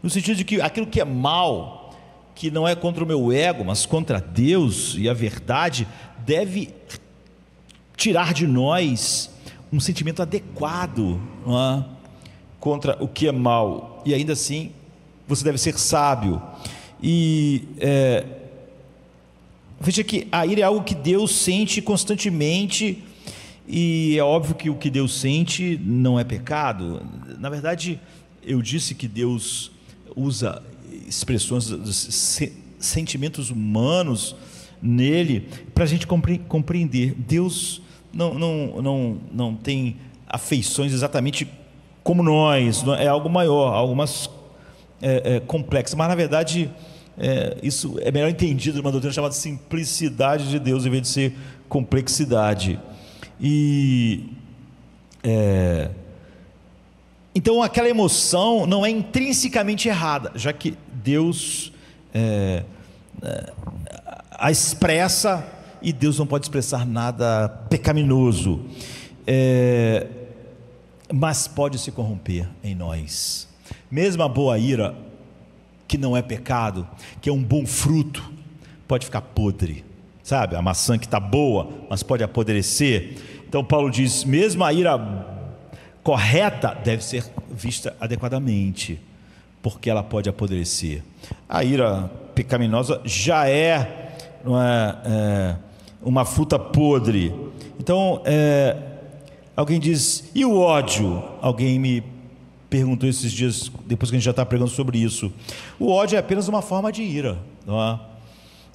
no sentido de que aquilo que é mal, que não é contra o meu ego, mas contra Deus e a verdade, deve tirar de nós um sentimento adequado, não é? Contra o que é mal, e ainda assim você deve ser sábio. E veja que a ira é algo que Deus sente constantemente, e é óbvio que o que Deus sente não é pecado. Na verdade, eu disse que Deus usa expressões dos sentimentos humanos nele para a gente compreender. Deus não tem afeições exatamente como nós, é algo maior, algo mais complexo, mas na verdade isso é melhor entendido numa doutrina chamada simplicidade de Deus, em vez de ser complexidade. Então aquela emoção não é intrinsecamente errada, já que Deus a expressa e Deus não pode expressar nada pecaminoso, mas pode se corromper em nós. Mesmo a boa ira, que não é pecado, que é um bom fruto, pode ficar podre, sabe? A maçã que está boa, mas pode apodrecer. Então Paulo diz, mesmo a ira correta deve ser vista adequadamente, porque ela pode apodrecer. A ira pecaminosa já não é uma fruta podre. Então, alguém diz, e o ódio? Alguém me perguntou esses dias, depois que a gente já está pregando sobre isso. O ódio é apenas uma forma de ira, não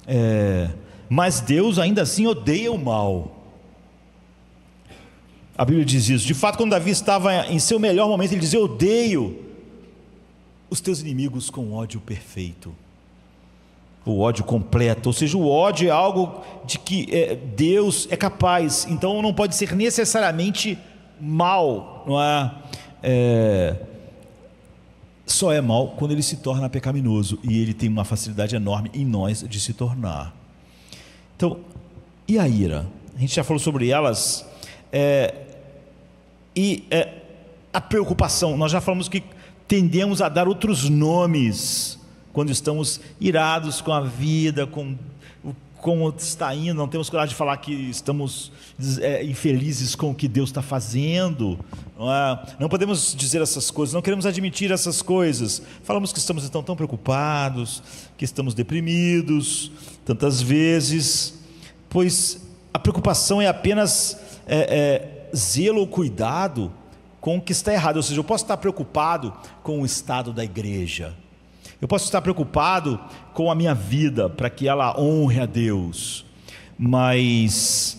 é? Mas Deus ainda assim odeia o mal. A Bíblia diz isso. De fato, quando Davi estava em seu melhor momento, ele dizia, eu odeio os teus inimigos com ódio perfeito. O ódio completo, ou seja, o ódio é algo de que Deus é capaz, então não pode ser necessariamente mal, não é? Só é mal quando ele se torna pecaminoso, e ele tem uma facilidade enorme em nós de se tornar. Então, e a ira? A gente já falou sobre elas, a preocupação, nós já falamos que tendemos a dar outros nomes quando estamos irados com a vida, com como está indo, não temos coragem de falar que estamos infelizes com o que Deus está fazendo, não podemos dizer essas coisas, não queremos admitir essas coisas, falamos que estamos então tão preocupados, que estamos deprimidos, tantas vezes, pois a preocupação é apenas zelo ou cuidado com o que está errado, ou seja, eu posso estar preocupado com o estado da igreja, eu posso estar preocupado com a minha vida, para que ela honre a Deus, mas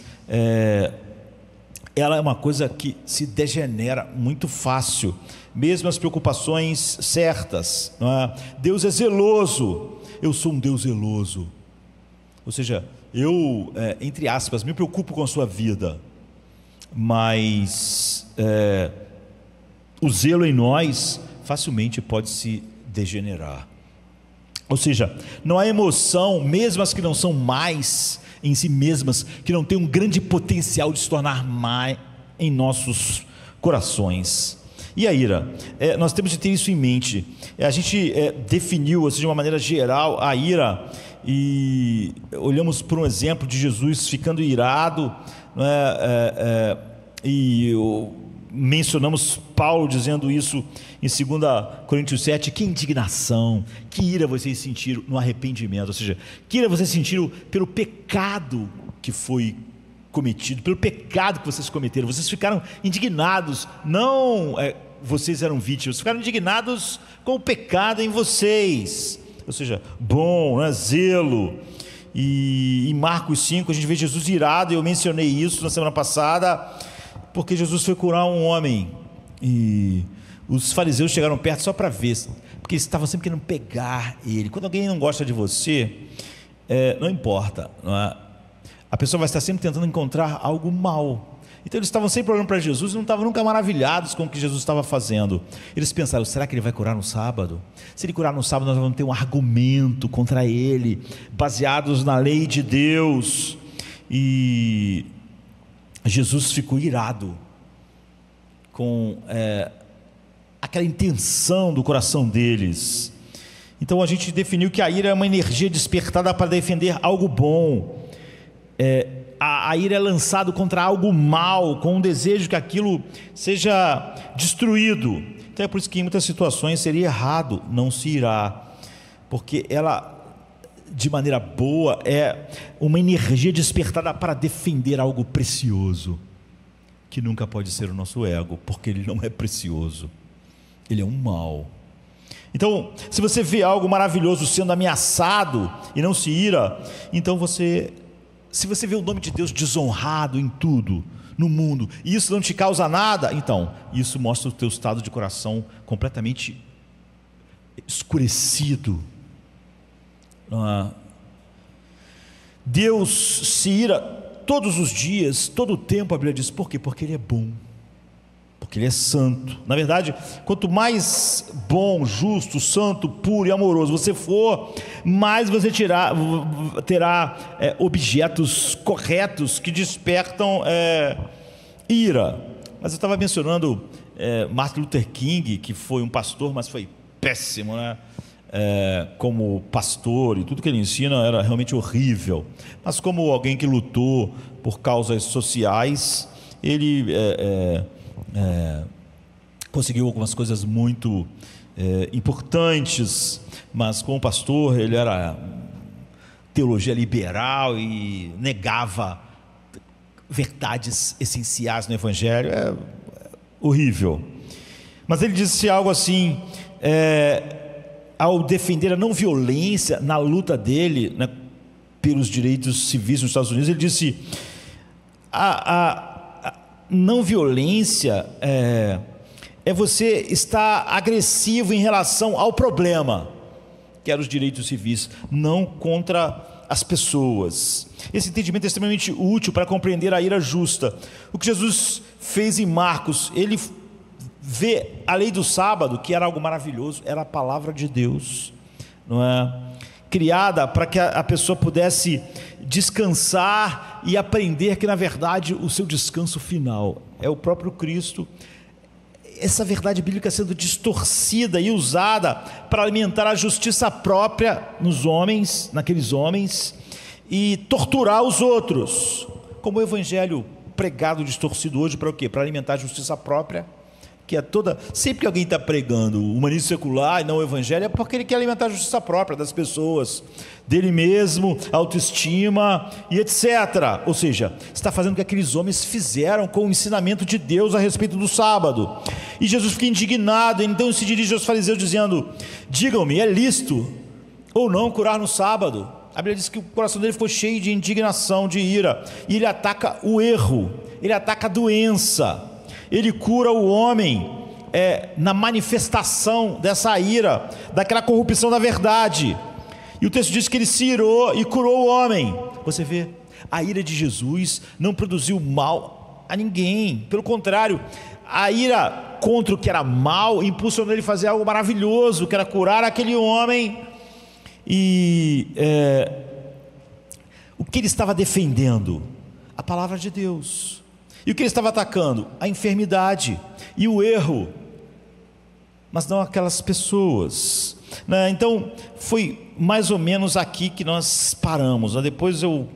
ela é uma coisa que se degenera muito fácil, mesmo as preocupações certas, não é? Deus é zeloso, eu sou um Deus zeloso, ou seja, eu, entre aspas, me preocupo com a sua vida, mas o zelo em nós facilmente pode se degenerar. Ou seja, não há emoção, mesmo as que não são mais em si mesmas, que não tem um grande potencial de se tornar mais em nossos corações. E a ira? Nós temos de ter isso em mente. A gente definiu, assim, de uma maneira geral, a ira, e olhamos por um exemplo de Jesus ficando irado, e mencionamos Paulo dizendo isso em 2 Coríntios 7, que indignação, que ira vocês sentiram no arrependimento, ou seja, que ira vocês sentiram pelo pecado que foi cometido, pelo pecado que vocês cometeram, vocês ficaram indignados, não vocês eram vítimas, ficaram indignados com o pecado em vocês, ou seja, zelo. E em Marcos 5 a gente vê Jesus irado, e eu mencionei isso na semana passada, porque Jesus foi curar um homem, e os fariseus chegaram perto só para ver, porque eles estavam sempre querendo pegar ele. Quando alguém não gosta de você, não importa, não é? A pessoa vai estar sempre tentando encontrar algo mal. Então eles estavam sempre olhando para Jesus e não estavam nunca maravilhados com o que Jesus estava fazendo. Eles pensaram, será que ele vai curar no sábado? Se ele curar no sábado, nós vamos ter um argumento contra ele, baseados na lei de Deus. E Jesus ficou irado com aquela intenção do coração deles. Então a gente definiu que a ira é uma energia despertada para defender algo bom. A ira é lançada contra algo mal, com o desejo que aquilo seja destruído. Então é por isso que em muitas situações seria errado não se irar, porque ela, de maneira boa, é uma energia despertada para defender algo precioso, que nunca pode ser o nosso ego, porque ele não é precioso, ele é um mal. Então, se você vê algo maravilhoso sendo ameaçado e não se ira, então se você vê o nome de Deus desonrado em tudo, no mundo, e isso não te causa nada, então, isso mostra o teu estado de coração completamente escurecido. Deus se ira todos os dias, todo o tempo, a Bíblia diz, por quê? Porque Ele é bom, porque Ele é santo. Na verdade, quanto mais bom, justo, santo, puro e amoroso você for, mais você terá objetos corretos que despertam ira. Mas eu estava mencionando Martin Luther King, que foi um pastor, mas foi péssimo, né? Como pastor, e tudo que ele ensina era realmente horrível. Mas como alguém que lutou por causas sociais, ele conseguiu algumas coisas muito importantes. Mas como pastor, ele era teologia liberal e negava verdades essenciais no Evangelho. Horrível. Mas ele disse algo assim, ao defender a não violência na luta dele, né, pelos direitos civis nos Estados Unidos. Ele disse: a não violência é você estar agressivo em relação ao problema, que eram os direitos civis, não contra as pessoas. Esse entendimento é extremamente útil para compreender a ira justa. O que Jesus fez em Marcos, ele vê a lei do sábado, que era algo maravilhoso, era a palavra de Deus, não é? Criada para que a pessoa pudesse descansar e aprender que, na verdade, o seu descanso final é o próprio Cristo. Essa verdade bíblica sendo distorcida e usada para alimentar a justiça própria nos homens, naqueles homens, e torturar os outros, como o evangelho pregado distorcido hoje, para o quê? Para alimentar a justiça própria, que é toda... Sempre que alguém está pregando o humanismo secular e não o evangelho, é porque ele quer alimentar a justiça própria das pessoas, dele mesmo, autoestima e etc. Ou seja, está fazendo o que aqueles homens fizeram com o ensinamento de Deus a respeito do sábado. E Jesus fica indignado, então se dirige aos fariseus dizendo: digam-me, é lícito ou não curar no sábado? A Bíblia diz que o coração dele ficou cheio de indignação, de ira, e ele ataca o erro, ele ataca a doença, ele cura o homem na manifestação dessa ira, daquela corrupção da verdade. E o texto diz que ele se irou e curou o homem. Você vê, a ira de Jesus não produziu mal a ninguém, pelo contrário, a ira contra o que era mal impulsionou ele a fazer algo maravilhoso, que era curar aquele homem. E o que ele estava defendendo? A palavra de Deus. E o que ele estava atacando? A enfermidade e o erro, mas não aquelas pessoas, né? Então foi mais ou menos aqui que nós paramos. Depois eu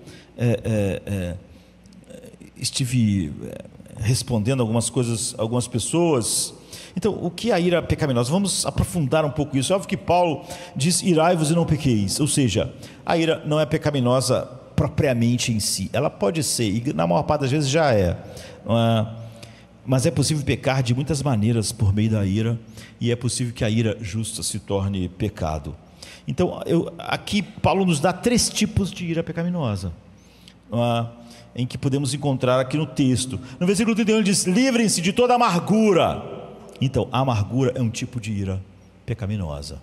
estive respondendo algumas coisas, algumas pessoas. Então, o que é a ira pecaminosa? Vamos aprofundar um pouco isso. É óbvio que Paulo diz: irai-vos e não pequeis. Ou seja, a ira não é pecaminosa propriamente em si. Ela pode ser, e na maior parte das vezes já é. Mas é possível pecar de muitas maneiras por meio da ira, e é possível que a ira justa se torne pecado. Então, aqui Paulo nos dá 3 tipos de ira pecaminosa, em que podemos encontrar aqui no texto. No versículo 31 ele diz: livrem-se de toda amargura. Então, a amargura é um tipo de ira pecaminosa.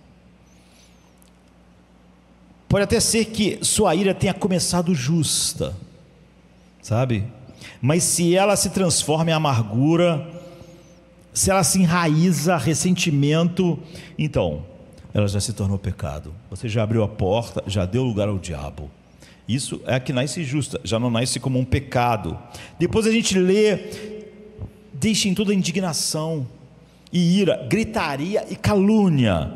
Pode até ser que sua ira tenha começado justa, sabe? Mas se ela se transforma em amargura, se ela se enraiza ressentimento, então ela já se tornou pecado. Você já abriu a porta, já deu lugar ao diabo. Isso é a que nasce justa, já não nasce como um pecado. Depois a gente lê: deixem toda indignação e ira, gritaria e calúnia.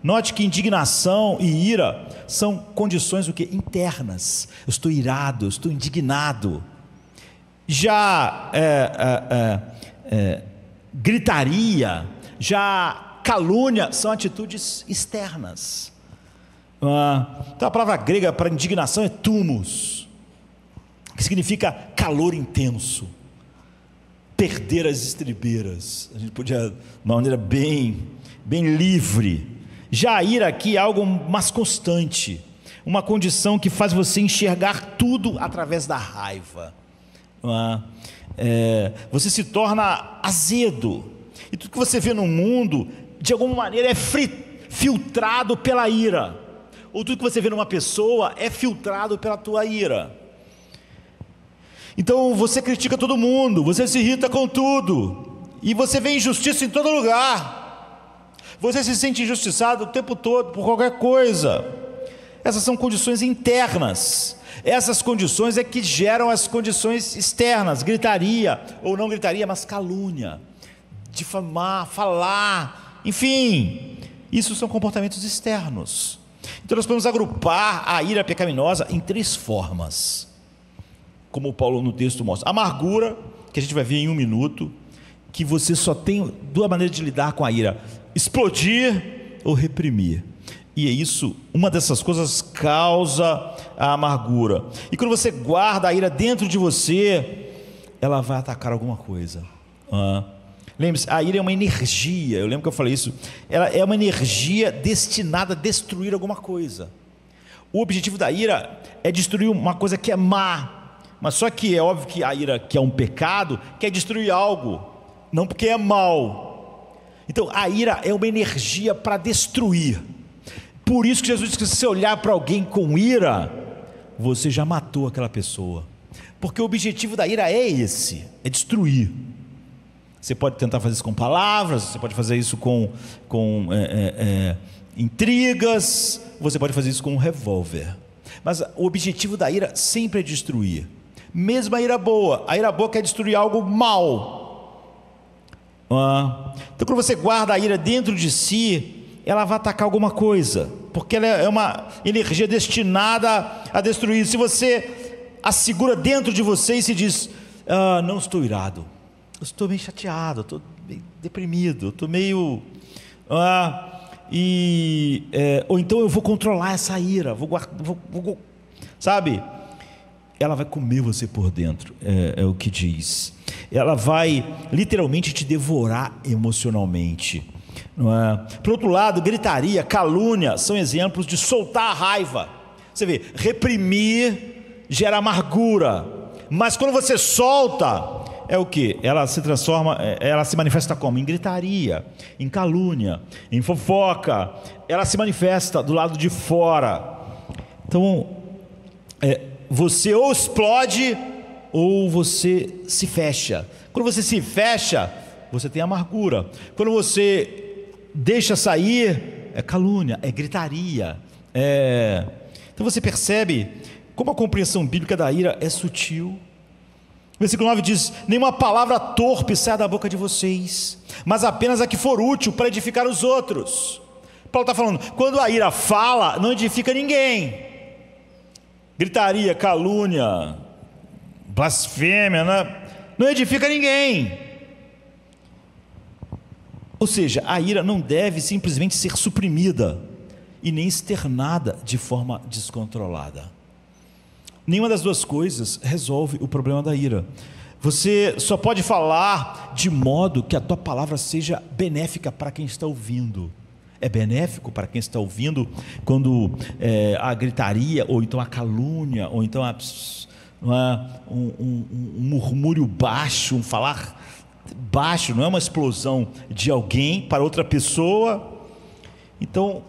Note que indignação e ira são condições o quê? Internas. Eu estou irado, eu estou indignado. Já gritaria, já calúnia são atitudes externas. Então a palavra grega para indignação é thumos, que significa calor intenso, perder as estribeiras. A gente podia, de uma maneira bem livre. Já a ira aqui é algo mais constante, uma condição que faz você enxergar tudo através da raiva. Você se torna azedo, e tudo que você vê no mundo, de alguma maneira, é filtrado pela ira, ou tudo que você vê numa pessoa é filtrado pela tua ira. Então você critica todo mundo, você se irrita com tudo, e você vê injustiça em todo lugar. Você se sente injustiçado o tempo todo por qualquer coisa. Essas são condições internas. Essas condições é que geram as condições externas, gritaria, ou não gritaria, mas calúnia, difamar, falar, enfim, isso são comportamentos externos. Então nós podemos agrupar a ira pecaminosa em 3 formas, como o Paulo no texto mostra. Amargura, que a gente vai ver em 1 minuto, que você só tem 2 maneiras de lidar com a ira: explodir ou reprimir. E é isso, uma dessas coisas causa a amargura. E quando você guarda a ira dentro de você, ela vai atacar alguma coisa. Lembre-se, a ira é uma energia, eu lembro que eu falei isso, ela é uma energia destinada a destruir alguma coisa. O objetivo da ira é destruir uma coisa que é má, mas só que é óbvio que a ira, que é um pecado, quer destruir algo, não porque é mal. Então a ira é uma energia para destruir. Por isso que Jesus disse que se você olhar para alguém com ira, você já matou aquela pessoa, porque o objetivo da ira é esse, é destruir. Você pode tentar fazer isso com palavras, você pode fazer isso com intrigas, você pode fazer isso com um revólver, mas o objetivo da ira sempre é destruir. Mesmo a ira boa quer destruir algo mal. Então quando você guarda a ira dentro de si, ela vai atacar alguma coisa, porque ela é uma energia destinada a destruir. Se você a segura dentro de você e se diz: não estou irado, eu estou meio chateado, eu estou meio deprimido, eu estou meio... ou então eu vou controlar essa ira, sabe? Ela vai comer você por dentro, é o que diz. Ela vai literalmente te devorar emocionalmente. Não é? Por outro lado, gritaria, calúnia são exemplos de soltar a raiva. Você vê, reprimir gera amargura, mas quando você solta, é o que? Ela se transforma, ela se manifesta como? Em gritaria, em calúnia, em fofoca. Ela se manifesta do lado de fora. Então, você ou explode ou você se fecha. Quando você se fecha, você tem amargura. Quando você deixa sair, é calúnia, é gritaria. Então você percebe como a compreensão bíblica da ira é sutil. Versículo 9 diz: nenhuma palavra torpe sai da boca de vocês, mas apenas a que for útil para edificar os outros. Paulo está falando, quando a ira fala, não edifica ninguém. Gritaria, calúnia, blasfêmia, não edifica ninguém. Ou seja, a ira não deve simplesmente ser suprimida e nem externada de forma descontrolada. Nenhuma das 2 coisas resolve o problema da ira. Você só pode falar de modo que a tua palavra seja benéfica para quem está ouvindo. É benéfico para quem está ouvindo quando a gritaria, ou então a calúnia, ou então um murmúrio baixo, um falar baixo, não é uma explosão de alguém para outra pessoa. Então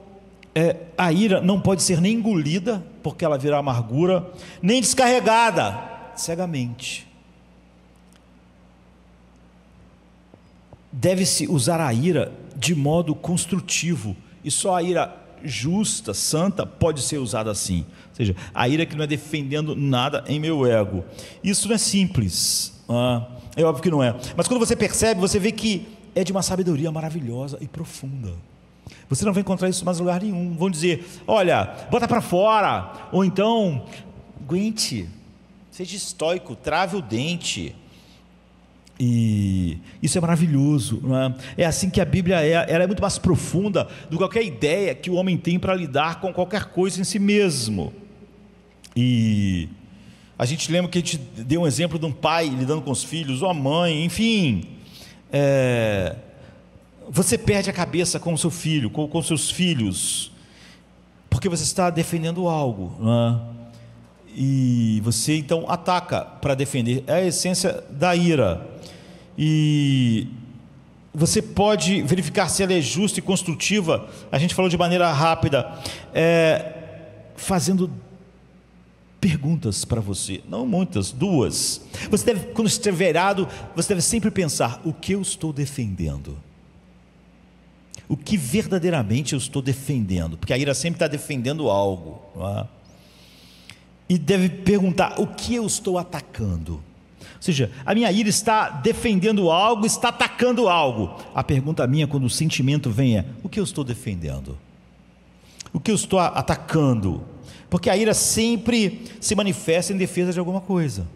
a ira não pode ser nem engolida, porque ela virá amargura, nem descarregada cegamente. Deve-se usar a ira de modo construtivo, e só a ira justa, santa, pode ser usada assim. Ou seja, a ira que não é defendendo nada em meu ego. Isso não é simples, é óbvio que não é, mas quando você percebe, você vê que é de uma sabedoria maravilhosa e profunda. Você não vai encontrar isso em mais lugar nenhum. Vão dizer: olha, bota para fora, ou então aguente, seja estoico, trave o dente. E isso é maravilhoso, não é? É assim que a Bíblia ela é muito mais profunda do que qualquer ideia que o homem tem para lidar com qualquer coisa em si mesmo. E a gente lembra que a gente deu um exemplo de um pai lidando com os filhos, ou a mãe, enfim. Você perde a cabeça com o seu filho, com seus filhos, porque você está defendendo algo, não é? E você então ataca para defender. É a essência da ira. E você pode verificar se ela é justa e construtiva. A gente falou de maneira rápida, fazendo perguntas para você, não muitas, 2. Você deve, quando estiver irado, você deve sempre pensar: o que eu estou defendendo? O que verdadeiramente eu estou defendendo? Porque a ira sempre está defendendo algo, não é? E deve perguntar: o que eu estou atacando? Ou seja, a minha ira está defendendo algo, está atacando algo. A pergunta minha, quando o sentimento vem, é: o que eu estou defendendo? O que eu estou atacando? Porque a ira sempre se manifesta em defesa de alguma coisa.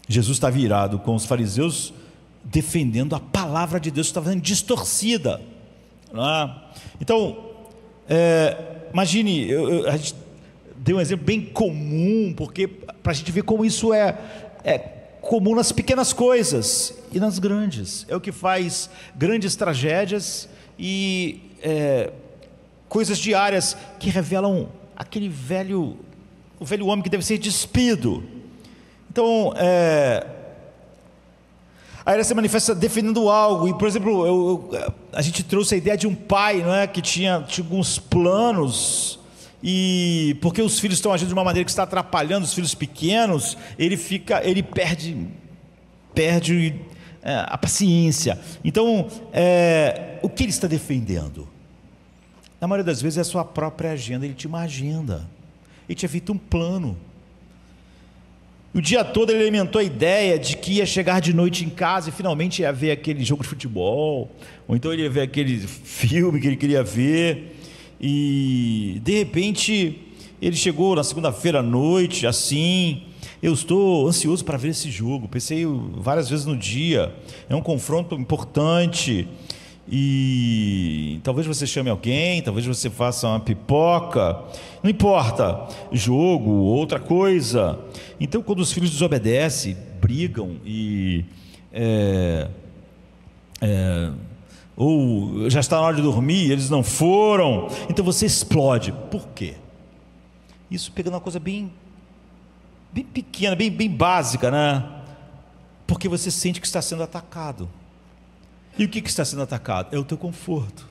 Jesus está virado com os fariseus, defendendo a palavra de Deus, que estava sendo distorcida, não é? Então, imagine, a gente deu um exemplo bem comum, porque para a gente ver como isso é comum nas pequenas coisas e nas grandes. É o que faz grandes tragédias e coisas diárias que revelam aquele o velho homem que deve ser despido. Então, a ira se manifesta defendendo algo. E, por exemplo, a gente trouxe a ideia de um pai, não é, que tinha alguns planos, e porque os filhos estão agindo de uma maneira que está atrapalhando os filhos pequenos, ele perde a paciência. Então, o que ele está defendendo? Na maioria das vezes é a sua própria agenda. Ele tinha uma agenda, ele tinha feito um plano. O dia todo ele alimentou a ideia de que ia chegar de noite em casa e finalmente ia ver aquele jogo de futebol, ou então ele ia ver aquele filme que ele queria ver, e de repente ele chegou na segunda-feira à noite, assim: eu estou ansioso para ver esse jogo, pensei várias vezes no dia, é um confronto importante, e talvez você chame alguém, talvez você faça uma pipoca, não importa, jogo, outra coisa. Então, quando os filhos desobedecem, brigam ou já está na hora de dormir, eles não foram, então você explode. Por quê? Isso pegando uma coisa bem pequena, bem básica, né? Porque você sente que está sendo atacado. E o que está sendo atacado? É o teu conforto,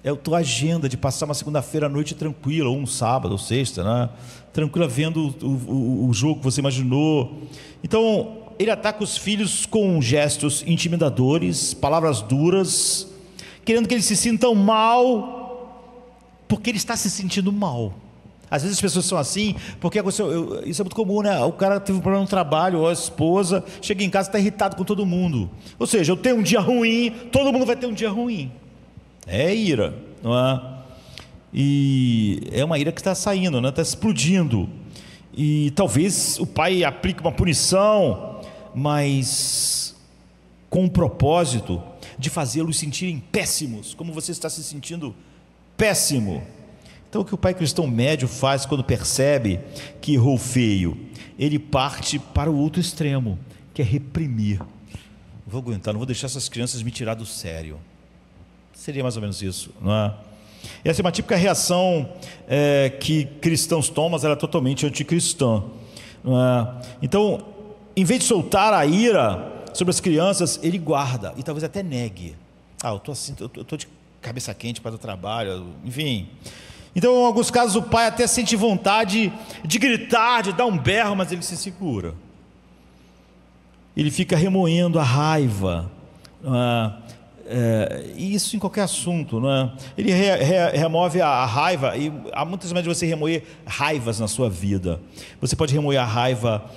é a tua agenda de passar uma segunda-feira à noite tranquila, ou um sábado, ou sexta, né? Tranquila, vendo o jogo que você imaginou. Então, ele ataca os filhos com gestos intimidadores, palavras duras, querendo que eles se sintam mal, porque ele está se sentindo mal. Às vezes as pessoas são assim, porque isso é muito comum, né? O cara teve um problema no trabalho, ou a esposa chega em casa e está irritado com todo mundo. Ou seja, eu tenho um dia ruim, todo mundo vai ter um dia ruim. É ira, não é? E é uma ira que está saindo, né? Está explodindo. E talvez o pai aplique uma punição, mas com o propósito de fazê-los sentirem péssimos, como você está se sentindo péssimo. Então, o que o pai cristão médio faz quando percebe que errou feio? Ele parte para o outro extremo, que é reprimir. Não vou aguentar, não vou deixar essas crianças me tirar do sério. Seria mais ou menos isso, não é? Essa é uma típica reação que cristãos tomam, ela é totalmente anticristã, não é? Então, em vez de soltar a ira sobre as crianças, ele guarda e talvez até negue. Eu estou assim, eu estou de cabeça quente para o trabalho, enfim. Então, em alguns casos, o pai até sente vontade de gritar, de dar um berro, mas ele se segura. Ele fica remoendo a raiva, e isso em qualquer assunto, não é? Ele remove a raiva, e há muitas maneiras de você remoer raivas na sua vida. Você pode remoer a raiva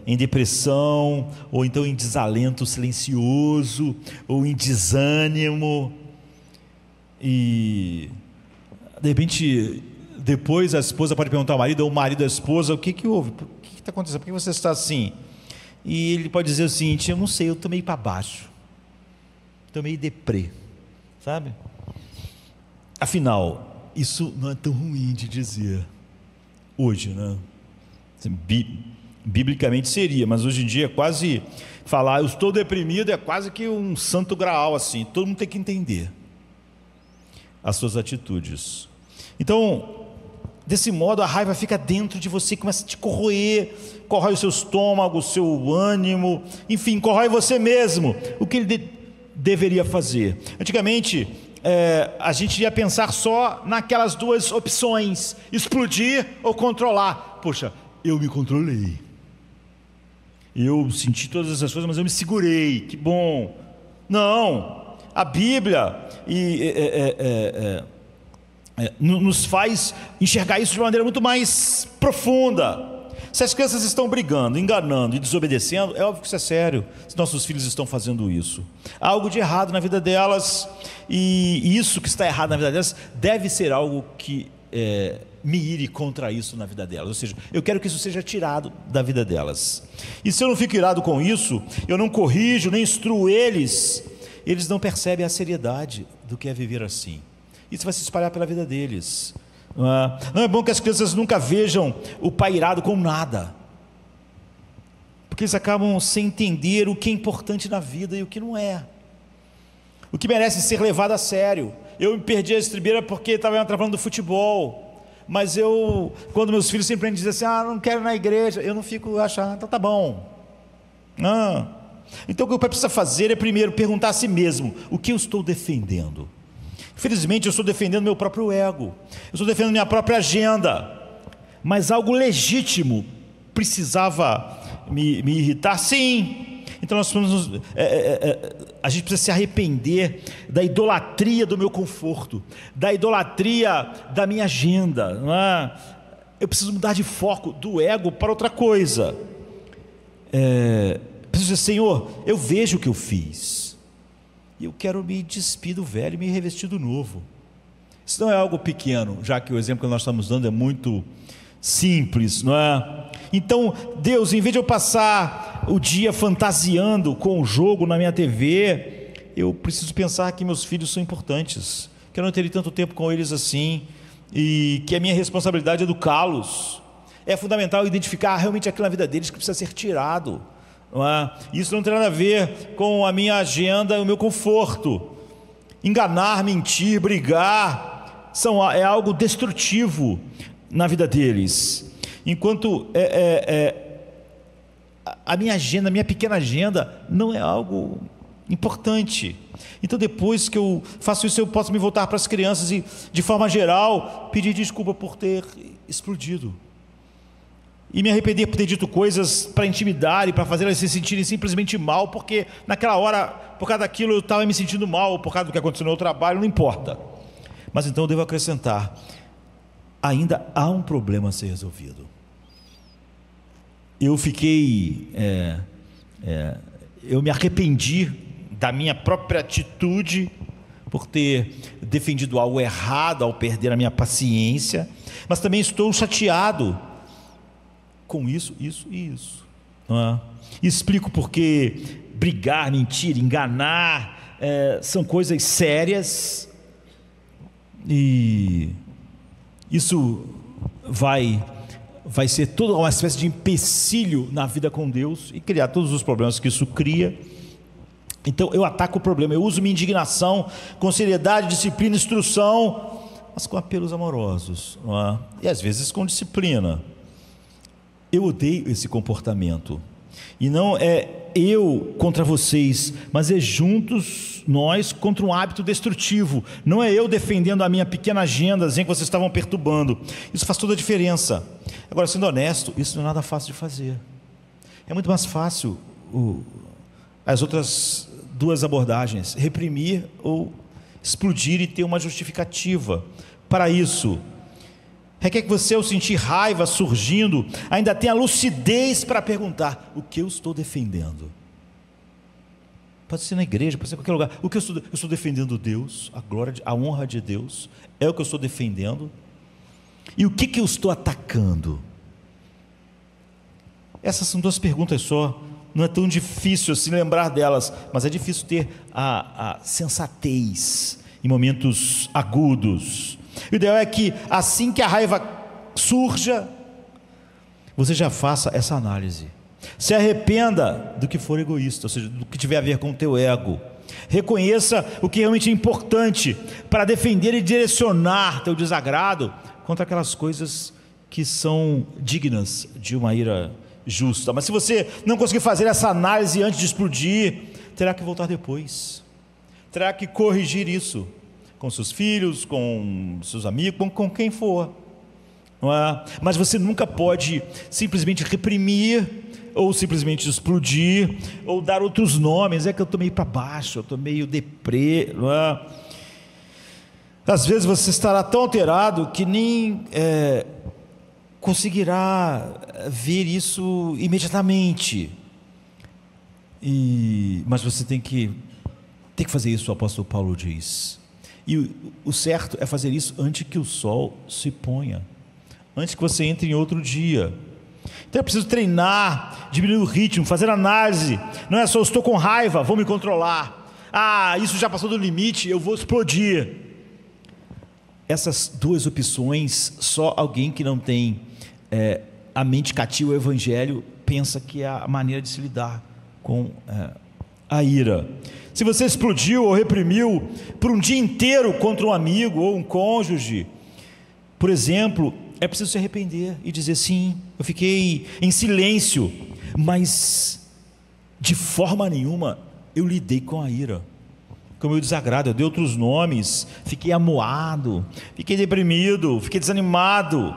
em depressão, ou então em desalento silencioso, ou em desânimo, e de repente depois a esposa pode perguntar ao marido, ou o marido à esposa: o que houve? O que está acontecendo? Por que você está assim? E ele pode dizer o seguinte: eu não sei, eu estou meio para baixo, estou meio deprê, sabe? Afinal, isso não é tão ruim de dizer hoje, né? Biblicamente seria, mas hoje em dia é quase falar eu estou deprimido, é quase que um santo graal, assim. Todo mundo tem que entender as suas atitudes. Então, desse modo, a raiva fica dentro de você, começa a te corroer, corrói o seu estômago, o seu ânimo, enfim, corrói você mesmo. O que ele deveria fazer? Antigamente, a gente ia pensar só naquelas duas opções: explodir ou controlar. Poxa, eu me controlei, eu senti todas essas coisas, mas eu me segurei, que bom. Não, a Bíblia nos faz enxergar isso de uma maneira muito mais profunda. Se as crianças estão brigando, enganando e desobedecendo, é óbvio que isso é sério. Se nossos filhos estão fazendo isso, há algo de errado na vida delas, e isso que está errado na vida delas deve ser algo que me ire contra isso na vida delas. Ou seja, eu quero que isso seja tirado da vida delas. E se eu não fico irado com isso, eu não corrijo, nem instruo eles não percebem a seriedade do que é viver assim. Isso vai se espalhar pela vida deles. Não é bom que as crianças nunca vejam o pai irado com nada, porque eles acabam sem entender o que é importante na vida e o que não é, o que merece ser levado a sério. Eu me perdi a estribeira porque estava atrapalhando o futebol, mas quando meus filhos sempre dizem assim, não quero ir na igreja, eu não fico achando, então tá bom. Então o que o pai precisa fazer é primeiro perguntar a si mesmo, o que eu estou defendendo? Infelizmente eu estou defendendo meu próprio ego, eu estou defendendo minha própria agenda, mas algo legítimo precisava me irritar, sim. Então a gente precisa se arrepender da idolatria do meu conforto, da idolatria da minha agenda, não é? Eu preciso mudar de foco do ego para outra coisa. Preciso dizer, Senhor, eu vejo o que eu fiz, e eu quero me despir do velho e me revestir do novo. Isso não é algo pequeno, já que o exemplo que nós estamos dando é muito simples, não é? Então, Deus, em vez de eu passar o dia fantasiando com o jogo na minha TV, eu preciso pensar que meus filhos são importantes, que eu não terei tanto tempo com eles assim, e que a minha responsabilidade é educá-los. É fundamental identificar realmente aquilo na vida deles que precisa ser tirado. Não é? Isso não tem nada a ver com a minha agenda e o meu conforto. Enganar, mentir, brigar é algo destrutivo na vida deles. Enquanto a minha agenda, a minha pequena agenda não é algo importante. Então depois que eu faço isso, eu posso me voltar para as crianças e, de forma geral, pedir desculpa por ter explodido, e me arrepender por ter dito coisas para intimidar e para fazer elas se sentirem simplesmente mal, porque naquela hora, por causa daquilo, eu estava me sentindo mal, por causa do que aconteceu no meu trabalho, não importa. Mas então eu devo acrescentar, ainda há um problema a ser resolvido. Eu me arrependi da minha própria atitude por ter defendido algo errado ao perder a minha paciência, mas também estou chateado com isso e isso. Não é? Explico porque brigar, mentir, enganar são coisas sérias, e isso vai ser toda uma espécie de empecilho na vida com Deus e criar todos os problemas que isso cria. Então eu ataco o problema, eu uso minha indignação com seriedade, disciplina, instrução, mas com apelos amorosos, não é? E às vezes com disciplina. Eu odeio esse comportamento, e não é eu contra vocês, mas é juntos nós contra um hábito destrutivo. Não é eu defendendo a minha pequena agenda que vocês estavam perturbando. Isso faz toda a diferença. Agora, sendo honesto, isso não é nada fácil de fazer. É muito mais fácil as outras duas abordagens: reprimir ou explodir e ter uma justificativa para isso. Requer que você, ao sentir raiva surgindo, ainda tenha lucidez para perguntar: o que eu estou defendendo? Pode ser na igreja, pode ser em qualquer lugar. O que eu estou defendendo? Deus, a glória, a honra de Deus, é o que eu estou defendendo. E o que eu estou atacando? Essas são duas perguntas só. Não é tão difícil assim lembrar delas, mas é difícil ter a sensatez em momentos agudos. O ideal é que, assim que a raiva surja, você já faça essa análise. Se arrependa do que for egoísta, ou seja, do que tiver a ver com o teu ego. Reconheça o que realmente é importante para defender e direcionar teu desagrado contra aquelas coisas que são dignas de uma ira justa. Mas se você não conseguir fazer essa análise antes de explodir, terá que voltar depois. Terá que corrigir isso com seus filhos, com seus amigos, com quem for, não é? Mas você nunca pode simplesmente reprimir ou simplesmente explodir, ou dar outros nomes. É que eu estou meio para baixo, eu estou meio deprê, não é? Às vezes você estará tão alterado que nem conseguirá ver isso imediatamente. Mas você tem que fazer isso, o apóstolo Paulo diz. E o certo é fazer isso antes que o sol se ponha, antes que você entre em outro dia. Então é preciso treinar, diminuir o ritmo, fazer análise. Não é só eu estou com raiva, vou me controlar. Isso já passou do limite, eu vou explodir. Essas duas opções, só alguém que não tem a mente cativa ao evangelho pensa que é a maneira de se lidar com a ira. Se você explodiu ou reprimiu por um dia inteiro contra um amigo ou um cônjuge, por exemplo, é preciso se arrepender e dizer: sim, eu fiquei em silêncio, mas de forma nenhuma eu lidei com a ira, com o meu desagrado. Eu dei outros nomes, fiquei amuado, fiquei deprimido, fiquei desanimado.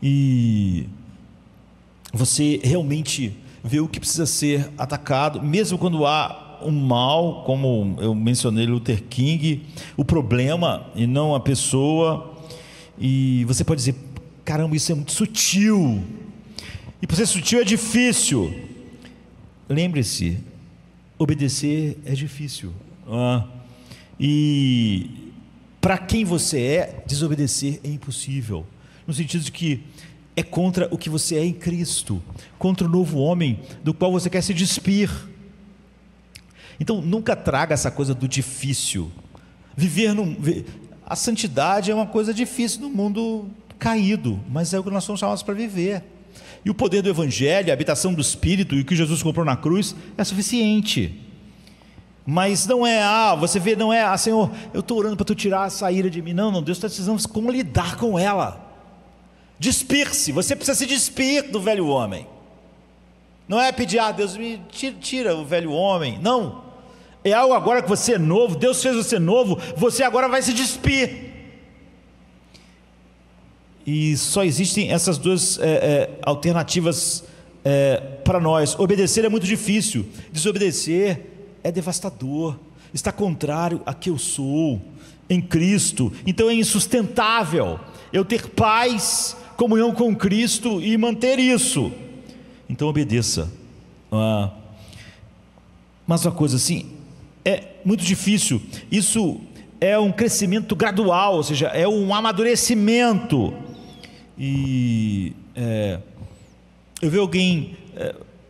E você realmente vê o que precisa ser atacado, mesmo quando há um mal, como eu mencionei Luther King, o problema e não a pessoa. E você pode dizer: caramba, isso é muito sutil, e por ser sutil é difícil. Lembre-se, obedecer é difícil, e para quem você é, desobedecer é impossível, no sentido de que é contra o que você é em Cristo, contra o novo homem do qual você quer se despir. Então nunca traga essa coisa do difícil. A santidade é uma coisa difícil no mundo caído, mas é o que nós somos chamados para viver. E o poder do evangelho, a habitação do Espírito e o que Jesus comprou na cruz é suficiente. Mas não é, você vê, não é, Senhor, eu estou orando para tu tirar essa ira de mim. Não, Deus está te dizendo como lidar com ela. Despir-se, você precisa se despir do velho homem. Não é pedir: Deus me tira o velho homem. Não, é algo agora que você é novo, Deus fez você novo, você agora vai se despir. E só existem essas duas alternativas para nós. Obedecer é muito difícil, desobedecer é devastador, está contrário a que eu sou em Cristo. Então é insustentável eu ter paz, comunhão com Cristo e manter isso. Então obedeça. Mas uma coisa assim, é muito difícil. Isso é um crescimento gradual, ou seja, é um amadurecimento. E eu vi alguém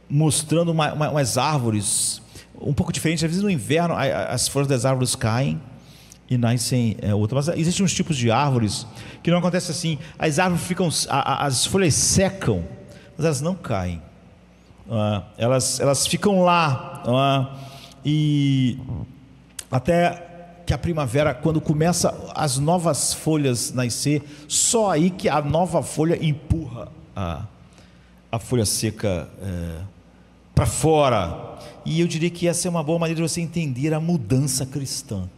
mostrando umas árvores um pouco diferentes. Às vezes no inverno as folhas das árvores caem e nascem outras, mas existem uns tipos de árvores que não acontece assim. As árvores ficam, as folhas secam, mas elas não caem. Elas ficam lá, e até que a primavera, quando começa as novas folhas nascer, só aí que a nova folha empurra a folha seca para fora. E eu diria que essa é uma boa maneira de você entender a mudança cristã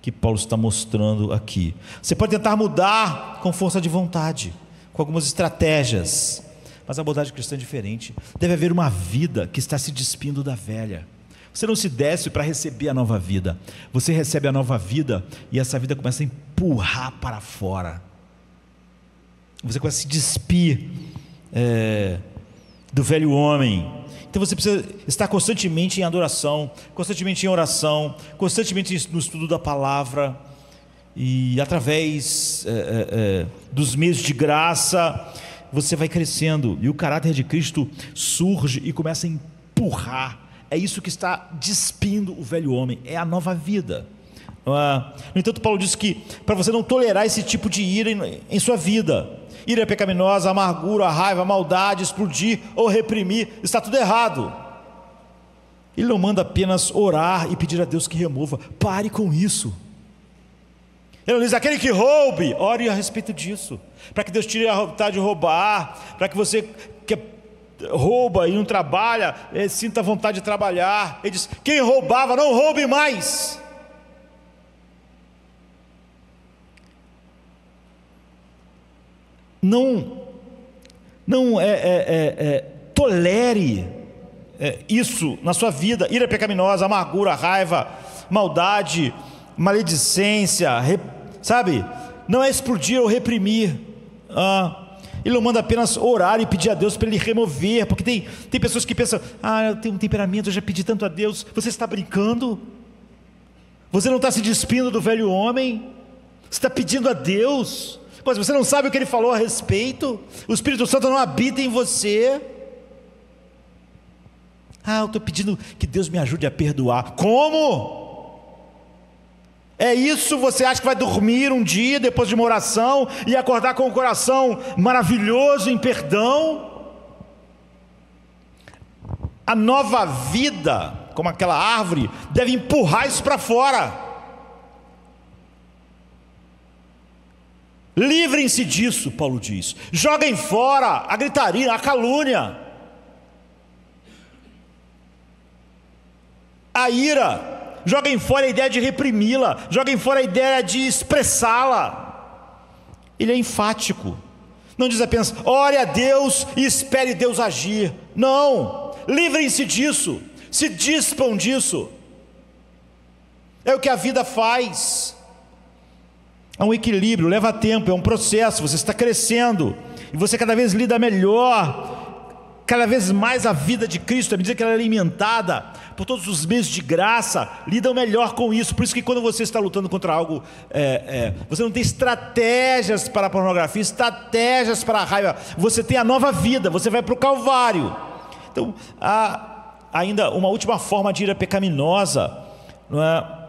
que Paulo está mostrando aqui. Você pode tentar mudar com força de vontade, com algumas estratégias, mas a abordagem cristã é diferente. Deve haver uma vida que está se despindo da velha. Você não se desce para receber a nova vida, você recebe a nova vida e essa vida começa a empurrar para fora. Você começa a se despir do velho homem. Então você precisa estar constantemente em adoração, constantemente em oração, constantemente no estudo da palavra, e através dos meios de graça você vai crescendo, e o caráter de Cristo surge e começa a empurrar. É isso que está despindo o velho homem, é a nova vida. No entanto, Paulo diz que para você não tolerar esse tipo de ira em sua vida, ira pecaminosa, amargura, raiva, maldade, explodir ou reprimir, está tudo errado. Ele não manda apenas orar e pedir a Deus que remova. Pare com isso. Ele não diz: aquele que roube, ore a respeito disso, para que Deus tire a vontade de roubar, para que você que rouba e não trabalha, sinta a vontade de trabalhar. Ele diz: quem roubava, não roube mais. Não tolere isso na sua vida: ira pecaminosa, amargura, raiva, maldade, maledicência, sabe? Não é explodir ou reprimir. Ele não manda apenas orar e pedir a Deus para Ele remover, porque tem pessoas que pensam: eu tenho um temperamento, eu já pedi tanto a Deus. Você está brincando? Você não está se despindo do velho homem? Você está pedindo a Deus, mas você não sabe o que Ele falou a respeito? O Espírito Santo não habita em você. Eu estou pedindo que Deus me ajude a perdoar. Como? É isso? Você acha que vai dormir um dia depois de uma oração e acordar com o coração maravilhoso em perdão? A nova vida, como aquela árvore, deve empurrar isso para fora. Livrem-se disso, Paulo diz. Joguem fora a gritaria, a calúnia, a ira. Joguem fora a ideia de reprimi-la, joguem fora a ideia de expressá-la. Ele é enfático, não diz apenas ore a Deus e espere Deus agir. Não, livrem-se disso, se dispam disso. É o que a vida faz. Há um equilíbrio, leva tempo, é um processo. Você está crescendo e você cada vez lida melhor, cada vez mais a vida de Cristo, à medida que ela é alimentada por todos os meios de graça, lidam melhor com isso. Por isso que quando você está lutando contra algo, você não tem estratégias para a pornografia, estratégias para a raiva, você tem a nova vida, você vai para o Calvário. Então, há ainda uma última forma de ira pecaminosa, não é?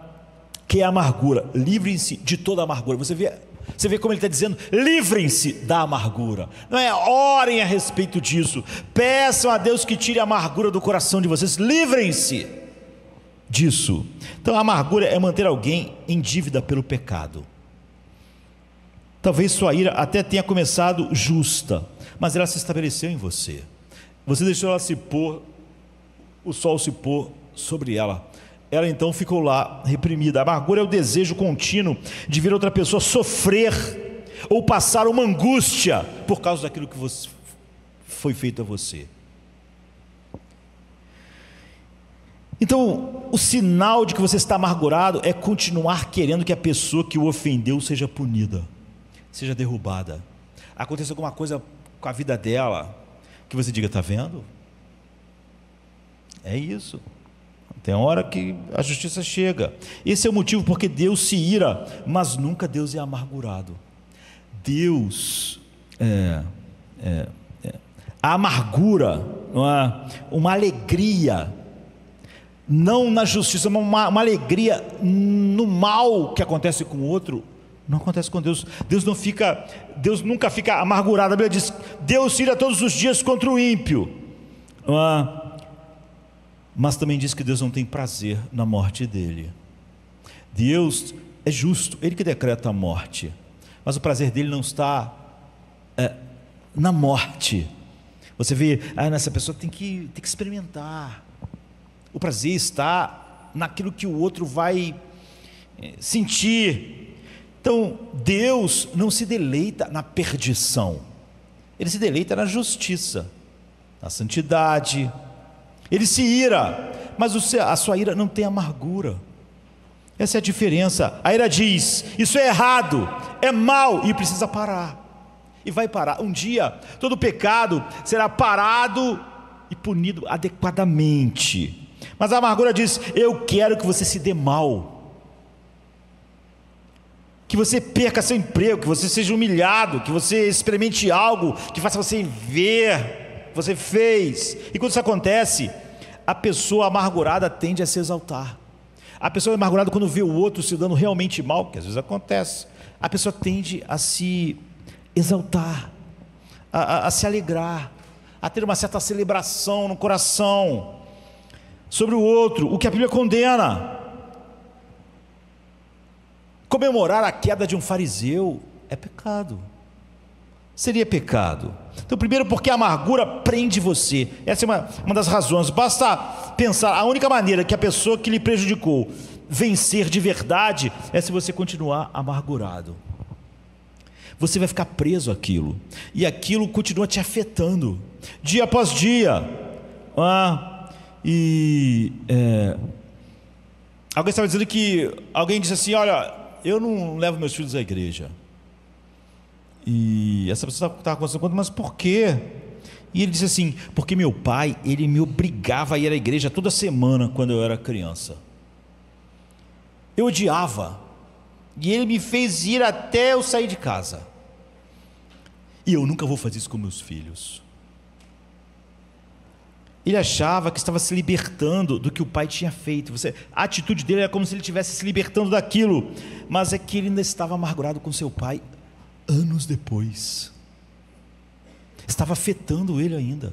Que é a amargura. Livrem-se de toda a amargura. Você vê como ele está dizendo: livrem-se da amargura. Não é orem a respeito disso, peçam a Deus que tire a amargura do coração de vocês. Livrem-se disso. Então a amargura é manter alguém em dívida pelo pecado. Talvez sua ira até tenha começado justa, mas ela se estabeleceu em você. Você deixou ela se pôr, o sol se pôr sobre ela. Ela então ficou lá reprimida. A amargura é o desejo contínuo de ver outra pessoa sofrer ou passar uma angústia por causa daquilo que foi feito a você. Então, o sinal de que você está amargurado é continuar querendo que a pessoa que o ofendeu seja punida, seja derrubada. Aconteça alguma coisa com a vida dela que você diga: está vendo? É isso. Tem hora que a justiça chega. Esse é o motivo porque Deus se ira, mas nunca Deus é amargurado. Deus a amargura, uma alegria, não na justiça, mas uma alegria no mal que acontece com o outro, não acontece com Deus. Deus nunca fica amargurado. A Bíblia diz: Deus se ira todos os dias contra o ímpio. Mas também diz que Deus não tem prazer na morte dele. Deus é justo, Ele que decreta a morte, mas o prazer dele não está na morte. Você vê, nessa pessoa tem que experimentar. O prazer está naquilo que o outro vai sentir. Então Deus não se deleita na perdição, Ele se deleita na justiça, na santidade. Ele se ira, mas a sua ira não tem amargura. Essa é a diferença. A ira diz: isso é errado, é mal e precisa parar. E vai parar. Um dia todo pecado será parado e punido adequadamente. Mas a amargura diz: eu quero que você se dê mal, que você perca seu emprego, que você seja humilhado, que você experimente algo que faça você ver você fez. E quando isso acontece, a pessoa amargurada tende a se exaltar. A pessoa amargurada, quando vê o outro se dando realmente mal, que às vezes acontece, a pessoa tende a se exaltar, a se alegrar, a ter uma certa celebração no coração sobre o outro, o que a Bíblia condena. Comemorar a queda de um fariseu é pecado. Seria pecado. Então, primeiro, porque a amargura prende você. Essa é uma das razões. Basta pensar: a única maneira que a pessoa que lhe prejudicou vencer de verdade é se você continuar amargurado. Você vai ficar preso àquilo, e aquilo continua te afetando. dia após dia. Alguém estava dizendo que alguém disse assim: olha, eu não levo meus filhos à igreja. E essa pessoa estava conversando, mas por quê? E ele disse assim: porque meu pai, ele me obrigava a ir à igreja toda semana quando eu era criança. Eu odiava, e ele me fez ir até eu sair de casa. E eu nunca vou fazer isso com meus filhos. Ele achava que estava se libertando do que o pai tinha feito. A atitude dele era como se ele estivesse se libertando daquilo, mas é que ele ainda estava amargurado com seu pai anos depois. Estava afetando ele ainda.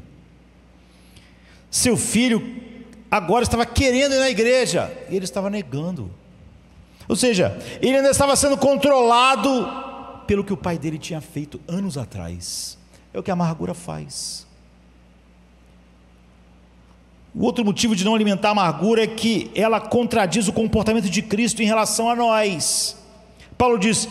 Seu filho agora estava querendo ir na igreja e ele estava negando. Ou seja, ele ainda estava sendo controlado pelo que o pai dele tinha feito anos atrás. É o que a amargura faz. O outro motivo de não alimentar a amargura é que ela contradiz o comportamento de Cristo em relação a nós. Paulo diz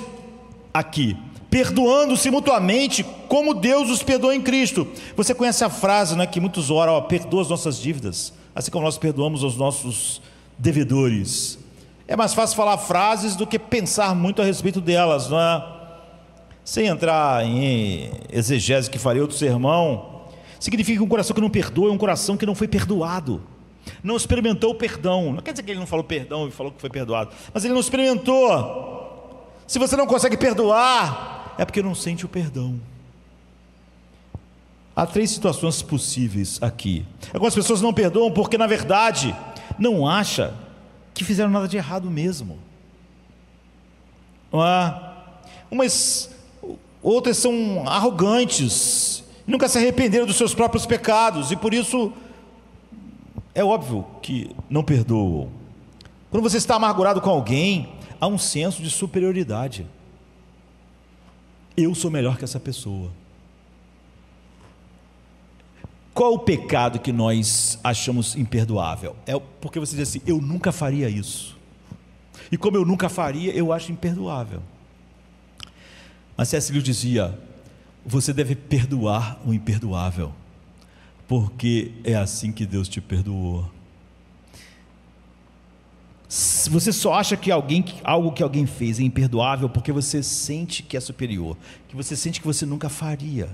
aqui: perdoando-se mutuamente, como Deus os perdoa em Cristo. Você conhece a frase, não é, que muitos oram: ó, perdoa as nossas dívidas, assim como nós perdoamos aos nossos devedores. É mais fácil falar frases do que pensar muito a respeito delas, não é? Sem entrar em exegese, que farei outro sermão, significa que um coração que não perdoa é um coração que não foi perdoado, não experimentou o perdão. Não quer dizer que ele não falou perdão e falou que foi perdoado, mas ele não experimentou. Se você não consegue perdoar, é porque não sente o perdão. Há 3 situações possíveis aqui. Algumas pessoas não perdoam porque, na verdade, não acham que fizeram nada de errado mesmo. Outras são arrogantes, nunca se arrependeram dos seus próprios pecados, e por isso é óbvio que não perdoam. Quando você está amargurado com alguém, há um senso de superioridade. Eu sou melhor que essa pessoa. Qual o pecado que nós achamos imperdoável? É porque você diz assim: eu nunca faria isso, e como eu nunca faria, eu acho imperdoável. Mas C.S. Lewis dizia: você deve perdoar o imperdoável, porque é assim que Deus te perdoou. Você só acha que algo que alguém fez é imperdoável porque você sente que é superior, que você sente que você nunca faria.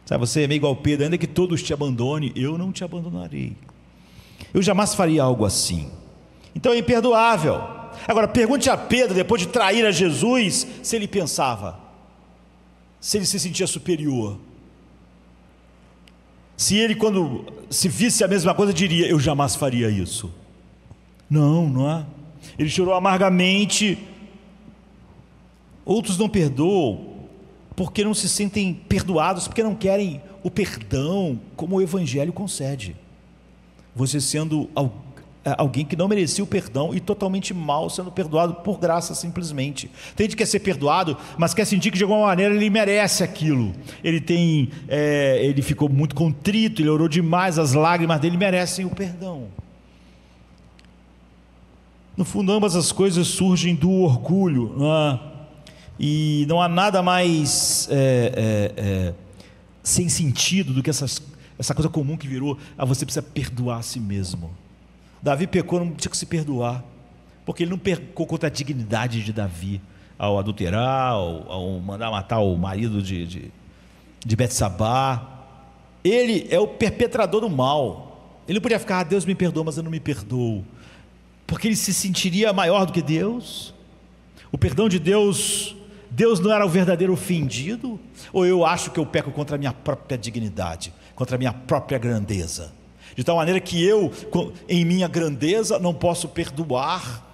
Sabe, você é meio igual Pedro: ainda que todos te abandonem, eu não te abandonarei. Eu jamais faria algo assim. Então é imperdoável. Agora pergunte a Pedro, depois de trair a Jesus, se ele pensava, se ele se sentia superior, se ele, quando se visse a mesma coisa, diria: eu jamais faria isso. Não é? Ele chorou amargamente. Outros não perdoam porque não se sentem perdoados, porque não querem o perdão como o Evangelho concede. Você sendo alguém que não merecia o perdão e totalmente mal, sendo perdoado por graça simplesmente. Tem gente que quer ser perdoado, mas quer sentir que de alguma maneira ele merece aquilo. Ele ficou muito contrito, ele orou demais, as lágrimas dele merecem o perdão. No fundo, ambas as coisas surgem do orgulho, não é? E não há nada mais sem sentido do que essa coisa comum que virou: você precisa perdoar a si mesmo. Davi pecou, não tinha que se perdoar, porque ele não pecou contra a dignidade de Davi ao adulterar, ao mandar matar o marido de Betsabá. Ele é o perpetrador do mal. Ele não podia ficar: Deus me perdoa, mas eu não me perdoo, porque ele se sentiria maior do que Deus. O perdão de Deus não era o verdadeiro ofendido? Ou eu acho que eu peco contra a minha própria dignidade, contra a minha própria grandeza, de tal maneira que eu, em minha grandeza, não posso perdoar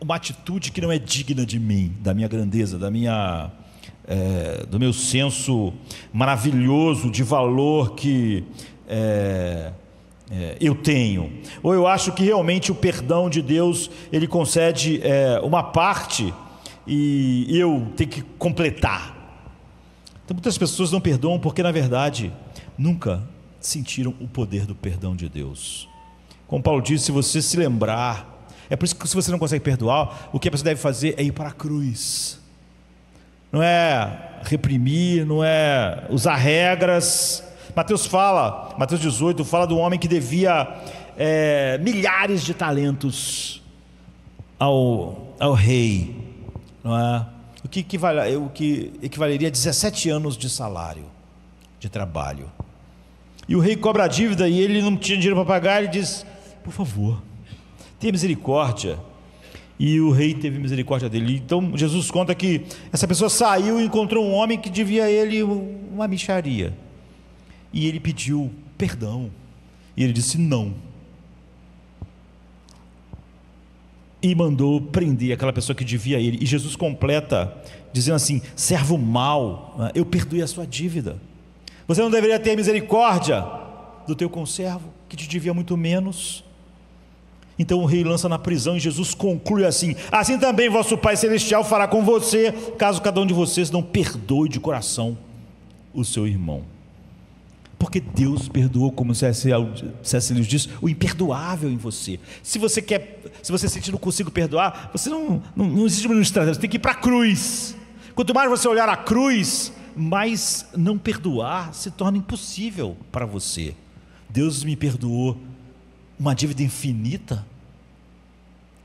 uma atitude que não é digna de mim, da minha grandeza, do meu senso maravilhoso de valor que eu tenho. Ou eu acho que realmente o perdão de Deus, ele concede uma parte e eu tenho que completar. Então muitas pessoas não perdoam porque, na verdade, nunca sentiram o poder do perdão de Deus. Como Paulo disse: se você se lembrar, é por isso que, se você não consegue perdoar, o que a pessoa deve fazer é ir para a cruz. Não é reprimir, não é usar regras, Mateus 18 fala do homem que devia milhares de talentos ao rei, não é? O que equivaleria a 17 anos de salário, de trabalho. E o rei cobra a dívida e ele não tinha dinheiro para pagar. Ele diz: por favor, tenha misericórdia. E o rei teve misericórdia dele. Então Jesus conta que essa pessoa saiu e encontrou um homem que devia a ele uma mixaria, e ele pediu perdão, e ele disse não, e mandou prender aquela pessoa que devia a ele. E Jesus completa dizendo assim: servo mau, eu perdoei a sua dívida. Você não deveria ter misericórdia do teu conservo que te devia muito menos? Então o rei lança na prisão, e Jesus conclui assim: assim também vosso Pai Celestial fará com você, caso cada um de vocês não perdoe de coração o seu irmão. Porque Deus perdoou, como C.S. Lewis diz, o imperdoável em você. Se você sente que não consigo perdoar, você não existe uma estratégia, você tem que ir para a cruz. Quanto mais você olhar a cruz, mais não perdoar se torna impossível para você. Deus me perdoou uma dívida infinita.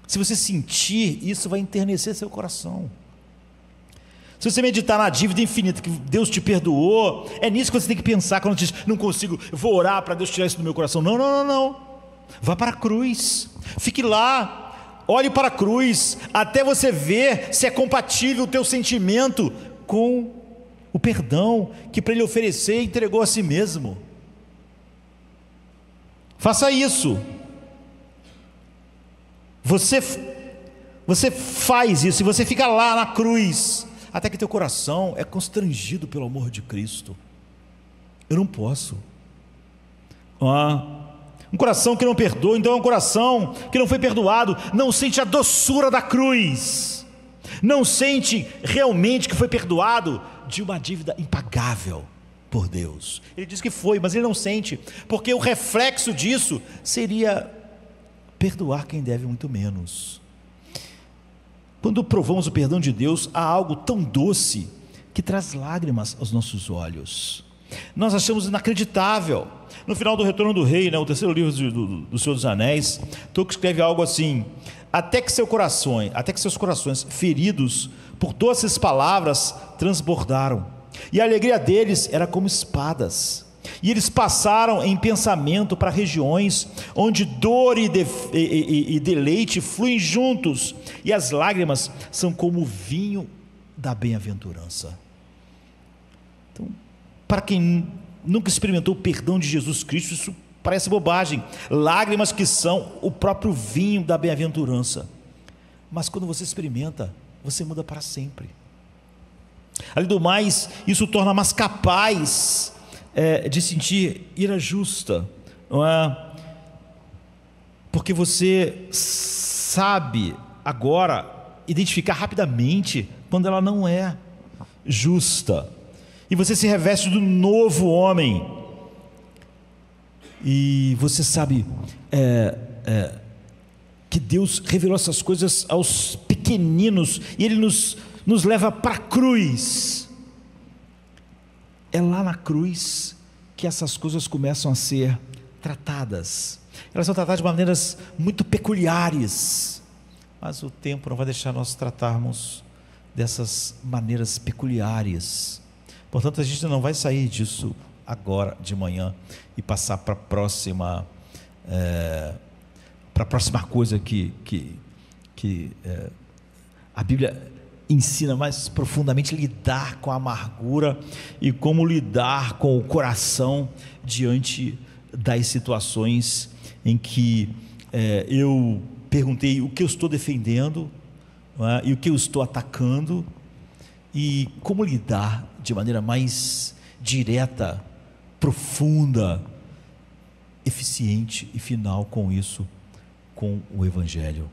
Se você sentir isso, vai enternecer seu coração. Se você meditar na dívida infinita que Deus te perdoou, é nisso que você tem que pensar quando diz: não consigo, vou orar para Deus tirar isso do meu coração. Não. Vá para a cruz, fique lá, olhe para a cruz, até você ver se é compatível o teu sentimento com o perdão que para ele oferecer entregou a si mesmo. Faça isso. Você faz isso e você fica lá na cruz, até que teu coração é constrangido pelo amor de Cristo. Eu não posso. Um coração que não perdoa, então é um coração que não foi perdoado, não sente a doçura da cruz, não sente realmente que foi perdoado de uma dívida impagável por Deus. Ele diz que foi, mas ele não sente, porque o reflexo disso seria perdoar quem deve muito menos. Quando provamos o perdão de Deus, há algo tão doce que traz lágrimas aos nossos olhos. Nós achamos inacreditável. No final do Retorno do Rei, o terceiro livro do Senhor dos Anéis, Tolkien escreve algo assim: até que seus corações feridos por doces palavras transbordaram, e a alegria deles era como espadas, e eles passaram em pensamento para regiões onde dor e deleite fluem juntos, e as lágrimas são como o vinho da bem-aventurança. Então, para quem nunca experimentou o perdão de Jesus Cristo, isso parece bobagem. Lágrimas que são o próprio vinho da bem-aventurança, mas quando você experimenta, você muda para sempre. Além do mais, isso torna mais capaz de sentir ira justa, não é? Porque você sabe agora identificar rapidamente quando ela não é justa, e você se reveste do novo homem, e você sabe que Deus revelou essas coisas aos pequeninos, e Ele nos leva para a cruz. É lá na cruz que essas coisas começam a ser tratadas. Elas são tratadas de maneiras muito peculiares, mas o tempo não vai deixar nós tratarmos dessas maneiras peculiares. Portanto, a gente não vai sair disso agora de manhã e passar para a próxima coisa que a Bíblia ensina mais profundamente: lidar com a amargura e como lidar com o coração diante das situações em que eu perguntei o que eu estou defendendo, não é? E o que eu estou atacando, e como lidar de maneira mais direta, profunda, eficiente e final com isso, com o Evangelho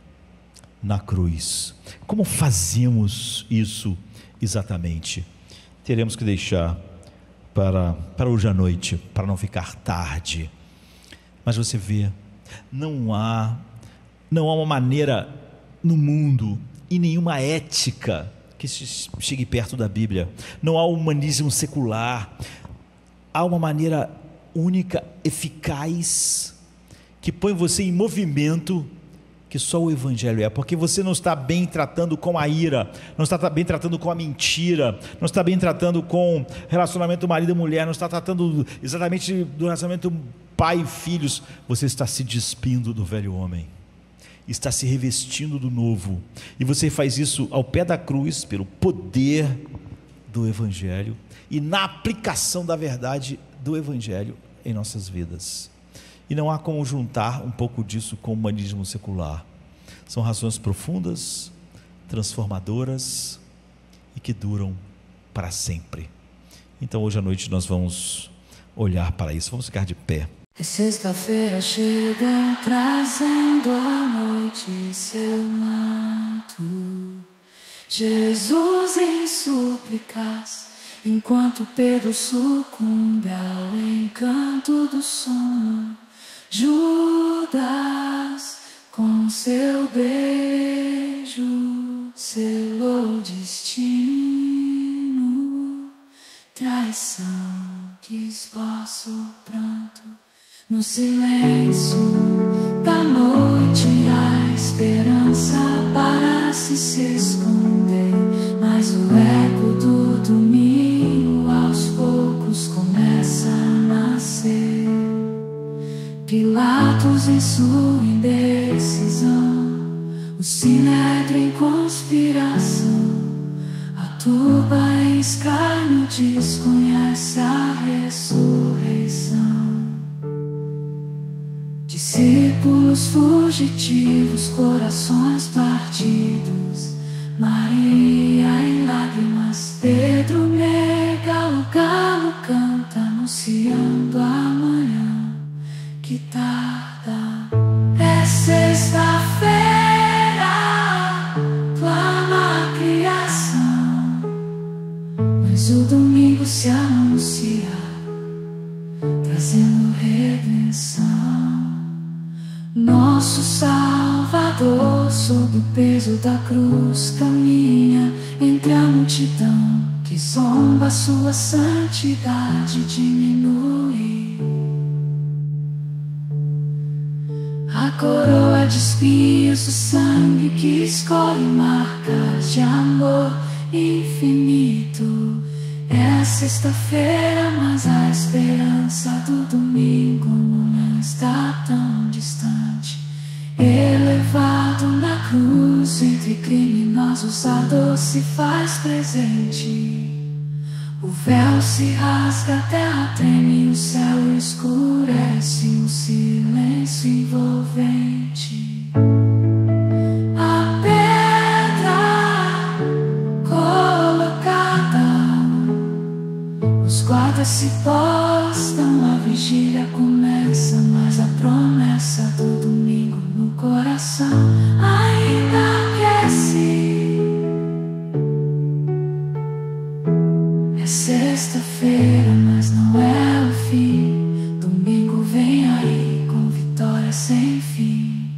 na cruz. Como fazemos isso exatamente? Teremos que deixar para hoje à noite, para não ficar tarde. Mas você vê, não há uma maneira no mundo e nenhuma ética que chegue perto da Bíblia. Não há humanismo secular. Há uma maneira única, eficaz, que põe você em movimento, que só o Evangelho é, porque você não está bem tratando com a ira, não está bem tratando com a mentira, não está bem tratando com relacionamento marido e mulher, não está tratando exatamente do relacionamento pai e filhos, você está se despindo do velho homem, está se revestindo do novo, e você faz isso ao pé da cruz, pelo poder do Evangelho, e na aplicação da verdade do Evangelho em nossas vidas. E não há como juntar um pouco disso com o humanismo secular. São razões profundas, transformadoras e que duram para sempre. Então hoje à noite nós vamos olhar para isso. Vamos ficar de pé. Sexta-feira chega trazendo a noite em seu manto. Jesus em súplicas, enquanto Pedro sucumbe ao encanto do sono. Judas, com seu beijo, selou o destino. Traição que esboça o pranto no silêncio da noite. A esperança parece se esconder, mas o eco do domingo aos poucos começa a nascer. Pilatos em sua indecisão, o sinédrio em conspiração, a turba em escárnio desconhece a ressurreição. Discípulos fugitivos, corações partidos, Maria em lágrimas, Pedro nega, o galo canta anunciando amanhã que tarda. É sexta-feira, clama a criação, mas o domingo se anuncia, trazendo redenção. Nosso Salvador, sob o peso da cruz, caminha entre a multidão que zomba, sua santidade diminui. A coroa de espinhos, o sangue que escolhe marcas de amor infinito. É sexta-feira, mas a esperança do domingo não está tão distante. Elevado na cruz, entre criminosos a dor se faz presente. O véu se rasga, a terra treme, o céu escurece, um silêncio envolvente. A pedra colocada, os guardas se postam, a vigília começa, mas a promessa do domingo no coração ainda aquece. É sexta-feira, mas não é o fim. Domingo vem aí com vitória sem fim.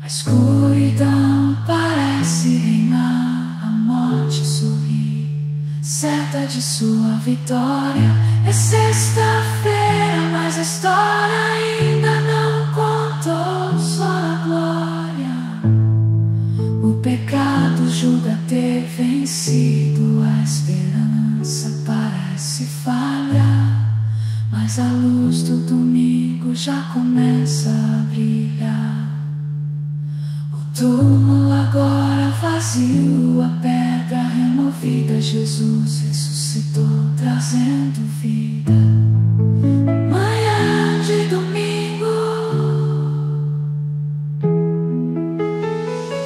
A escuridão parece reinar, a morte sorri, certa de sua vitória. É sexta-feira, mas a história ainda não contou, só a glória. O pecado julga ter vencido, a esperança parece falhar, mas a luz do domingo já começa a brilhar. O túmulo agora vazio, a pedra removida, Jesus ressuscitou, trazendo vida. Manhã de domingo,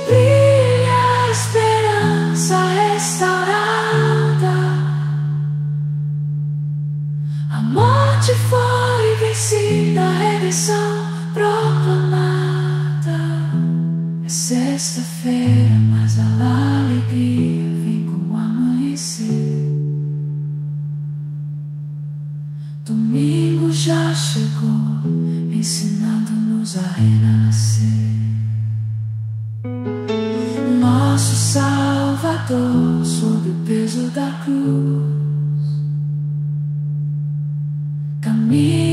brilha a esperança restaurada. A morte foi vencida, a redenção proclamada. É sexta-feira, mas a alegria vem com o amanhecer. Domingo já chegou, ensinando-nos a renascer. Nosso Salvador, sob o peso da cruz, caminha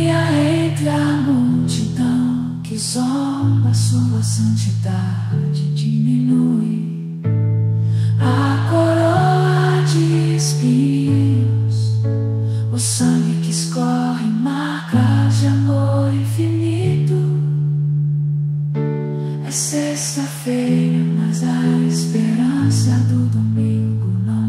sol, a sua santidade diminui.